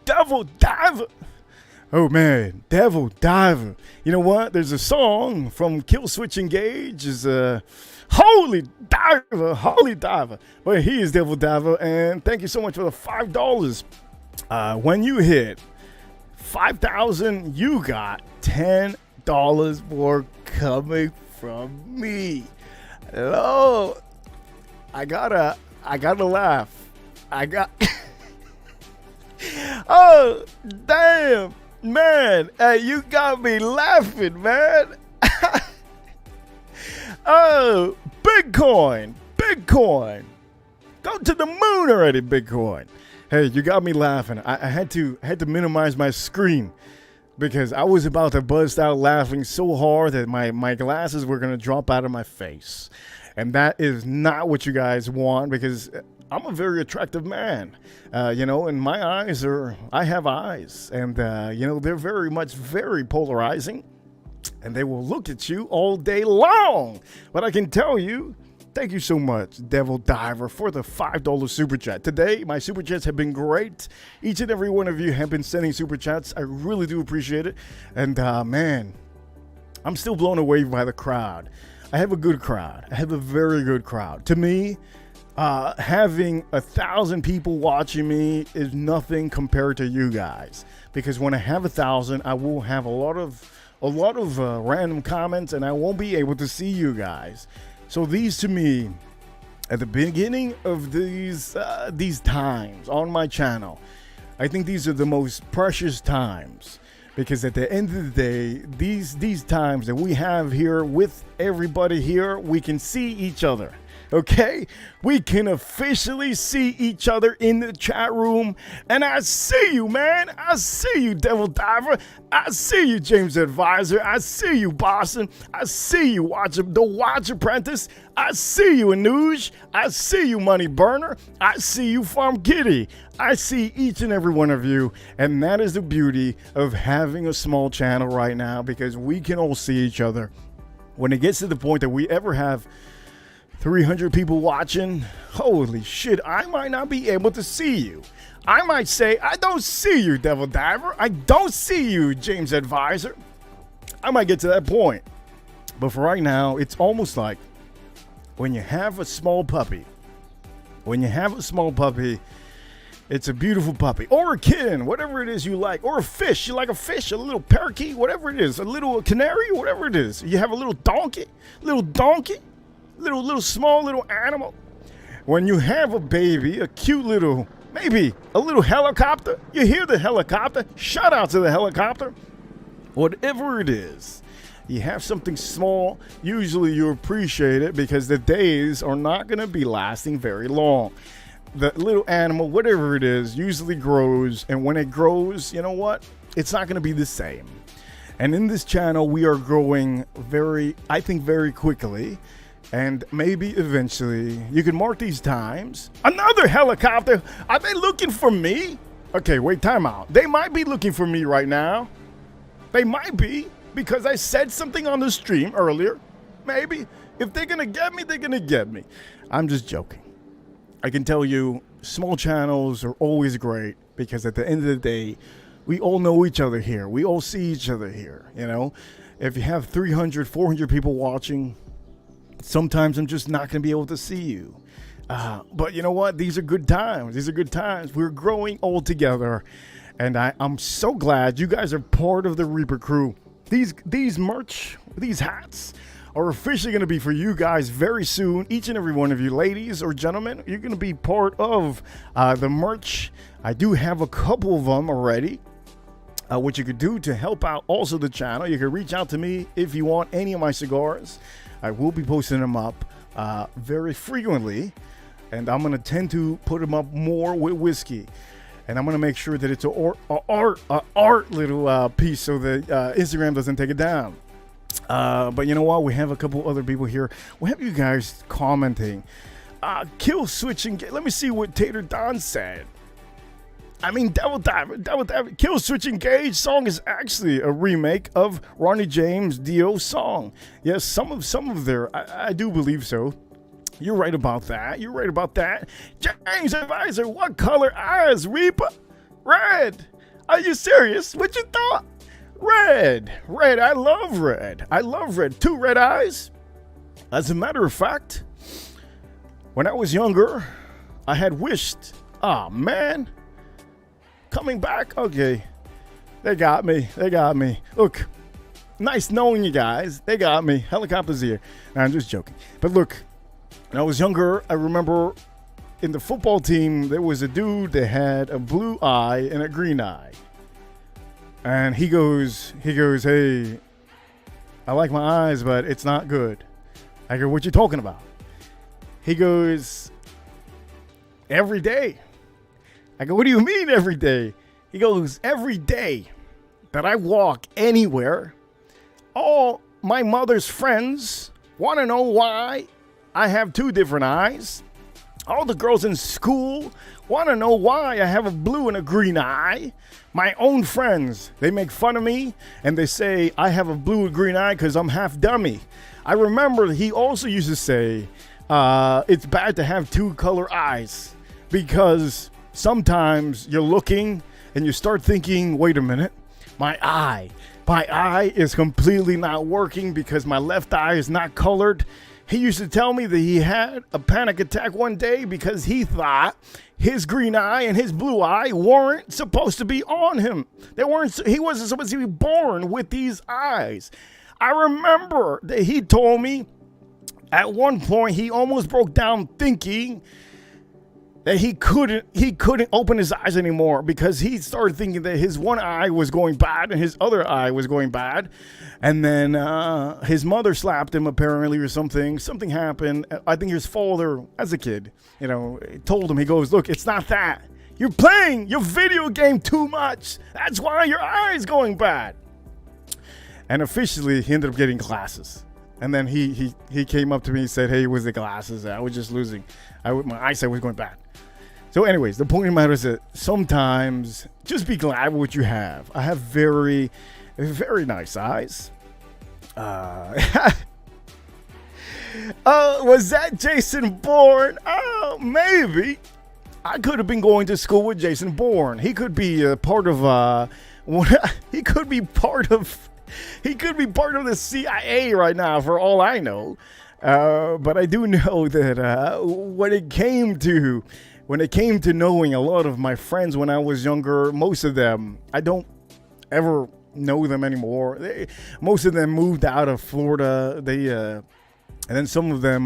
Devil Diver. Oh man, Devil Diver. You know what? There's a song from Kill Switch Engage. Is Holy Diver. But he is Devil Diver, and thank you so much for the $5. When you hit 5,000, you got $10 more coming from me. Hello, I gotta laugh. Oh damn, man! Hey, you got me laughing, man. Oh, Bitcoin. Go to the moon already, Bitcoin. Hey, you got me laughing. I had to minimize my screen because I was about to bust out laughing so hard that my glasses were gonna drop out of my face. And that is not what you guys want, because I'm a very attractive man. And my eyes I have eyes, and they're very polarizing, and they will look at you all day long. But I can tell you, thank you so much, Devil Diver, for the $5 super chat. Today, my super chats have been great. Each and every one of you have been sending super chats. I really do appreciate it. And man, I'm still blown away by the crowd. I have a good crowd. I have a very good crowd. To me, having 1,000 people watching me is nothing compared to you guys. Because when I have 1,000, I will have a lot of random comments, and I won't be able to see you guys. So these, to me, at the beginning of these times on my channel, I think these are the most precious times. Because at the end of the day, these times that we have here with everybody here, we can see each other. Okay? We can officially see each other in the chat room. And I see you, man. I see you, Devil Diver. I see you, James Advisor. I see you, Boston. I see you, the Watch Apprentice. I see you, Anuj. I see you, Money Burner. I see you, Farm Kitty. I see each and every one of you. And that is the beauty of having a small channel right now, because we can all see each other. When it gets to the point that we ever have 300 people watching, holy shit, I might not be able to see you. I might say, I don't see you, Devil Diver. I don't see you, James Advisor. I might get to that point. But for right now, it's almost like when you have a small puppy, it's a beautiful puppy, or a kitten, whatever it is you like, or a fish. You like a fish, a little parakeet, whatever it is, a little canary, whatever it is. You have a little donkey, little small little animal. When you have a baby, a cute little, maybe a little helicopter, you hear the helicopter, shout out to the helicopter. Whatever it is, you have something small, usually you appreciate it because the days are not going to be lasting very long. The little animal, whatever it is, usually grows, and when it grows, you know what? It's not going to be the same. And in this channel, we are growing very quickly. And maybe eventually, you can mark these times. Another helicopter. Are they looking for me? Okay, wait, time out. They might be looking for me right now. They might be, because I said something on the stream earlier. Maybe. If they're going to get me, they're going to get me. I'm just joking. I can tell you, small channels are always great, because at the end of the day, we all know each other here. We all see each other here, you know? If you have 300, 400 people watching, sometimes I'm just not going to be able to see you. But you know what? These are good times. We're growing all together. And I'm so glad you guys are part of the Reaper crew. These merch, these hats are officially going to be for you guys very soon. Each and every one of you, ladies or gentlemen, you're going to be part of the merch. I do have a couple of them already. What you could do to help out also the channel, you can reach out to me if you want any of my cigars. I will be posting them up very frequently, and I'm going to tend to put them up more with whiskey. And I'm going to make sure that it's an art little piece so that Instagram doesn't take it down. But you know what? We have a couple other people here. We have you guys commenting. Kill switching. Let me see what Tater Don said. I mean, Devil Diver, Kill Switch Engage song is actually a remake of Ronnie James Dio song. Yes, some of their, I do believe so. You're right about that. You're right about that. James Advisor, what color eyes, Reaper? Red. Are you serious? What you thought? Red. Red. I love red. I love red. 2 red eyes. As a matter of fact, when I was younger, I had wished, man, coming back. Okay. They got me. They got me. Look, nice knowing you guys. They got me. Helicopters here. No, I'm just joking. But look, when I was younger, I remember in the football team, there was a dude that had a blue eye and a green eye. And he goes, hey, I like my eyes, but it's not good. I go, what you talking about? He goes, every day. I go, what do you mean every day? He goes, every day that I walk anywhere, all my mother's friends want to know why I have 2 different eyes. All the girls in school want to know why I have a blue and a green eye. My own friends, they make fun of me and they say I have a blue and green eye because I'm half dummy. I remember he also used to say it's bad to have 2 color eyes because sometimes you're looking and you start thinking, wait a minute, my eye is completely not working because my left eye is not colored. He used to tell me that he had a panic attack one day because he thought his green eye and his blue eye weren't supposed to be on him. He wasn't supposed to be born with these eyes. I remember that he told me at one point he almost broke down thinking that he couldn't open his eyes anymore because he started thinking that his one eye was going bad and his other eye was going bad. And then his mother slapped him apparently or something. Something happened. I think his father, as a kid, told him, he goes, look, it's not that. You're playing your video game too much. That's why your eye's going bad. And officially, he ended up getting glasses. And then he came up to me and said, hey, it was the glasses. I was just losing. My eyesight was going bad. So anyways, the point of the matter is that sometimes just be glad with what you have. I have very, very nice eyes. Was that Jason Bourne? Oh, maybe. I could have been going to school with Jason Bourne. He could be part of he could be part of the CIA right now for all I know. But I do know that when it came to knowing a lot of my friends when I was younger, most of them, I don't ever know them anymore. Most of them moved out of Florida. And then some of them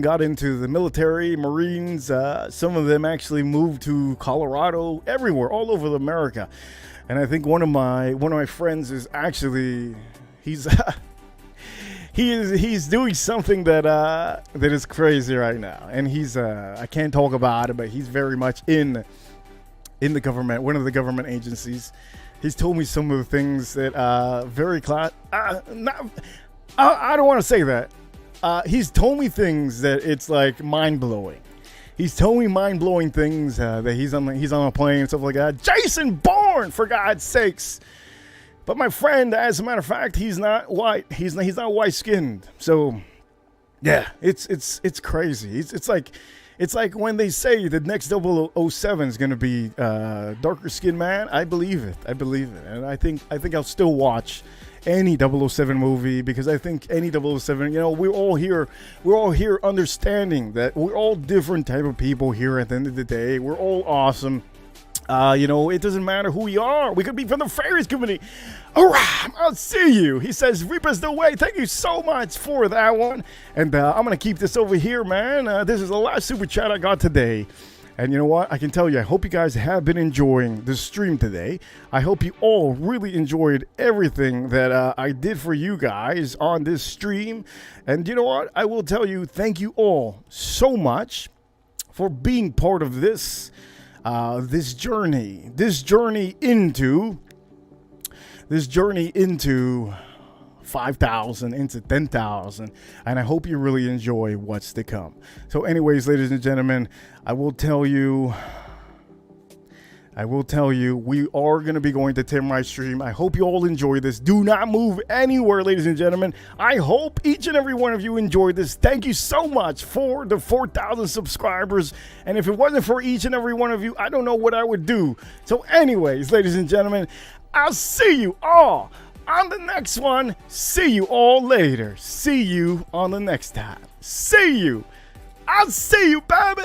got into the military, Marines. Some of them actually moved to Colorado, everywhere, all over America. And I think one of my friends is actually he's doing something that is crazy right now, and he's I can't talk about it, but he's very much in the government, one of the government agencies. He's told me some of the things that I don't want to say that. He's told me things that it's like mind blowing. He's told me mind blowing things that he's on a plane and stuff like that. Jason Bourne, for God's sakes. But my friend, as a matter of fact, he's not white. He's not white skinned. So yeah, it's crazy. It's like when they say the next 007 is going to be darker skinned man. I believe it. And I think I'll still watch any 007 movie because I think any 007, we're all here understanding that we're all different type of people here at the end of the day. We're all awesome. It doesn't matter who we are. We could be from the fairies community. All right, I'll see you. He says, Reaper's the way. Thank you so much for that one. And I'm going to keep this over here, man. This is the last super chat I got today. And you know what? I can tell you, I hope you guys have been enjoying the stream today. I hope you all really enjoyed everything that I did for you guys on this stream. And you know what? I will tell you, thank you all so much for being part of this journey into 5,000, into 10,000, and I hope you really enjoy what's to come. So anyways, ladies and gentlemen, I will tell you, I will tell you, we are going to be going to Tim Rice stream. I hope you all enjoy this. Do not move anywhere, ladies and gentlemen. I hope each and every one of you enjoyed this. Thank you so much for the 4,000 subscribers. And if it wasn't for each and every one of you, I don't know what I would do. So anyways, ladies and gentlemen, I'll see you all on the next one. See you all later. See you on the next time. See you. I'll see you, baby.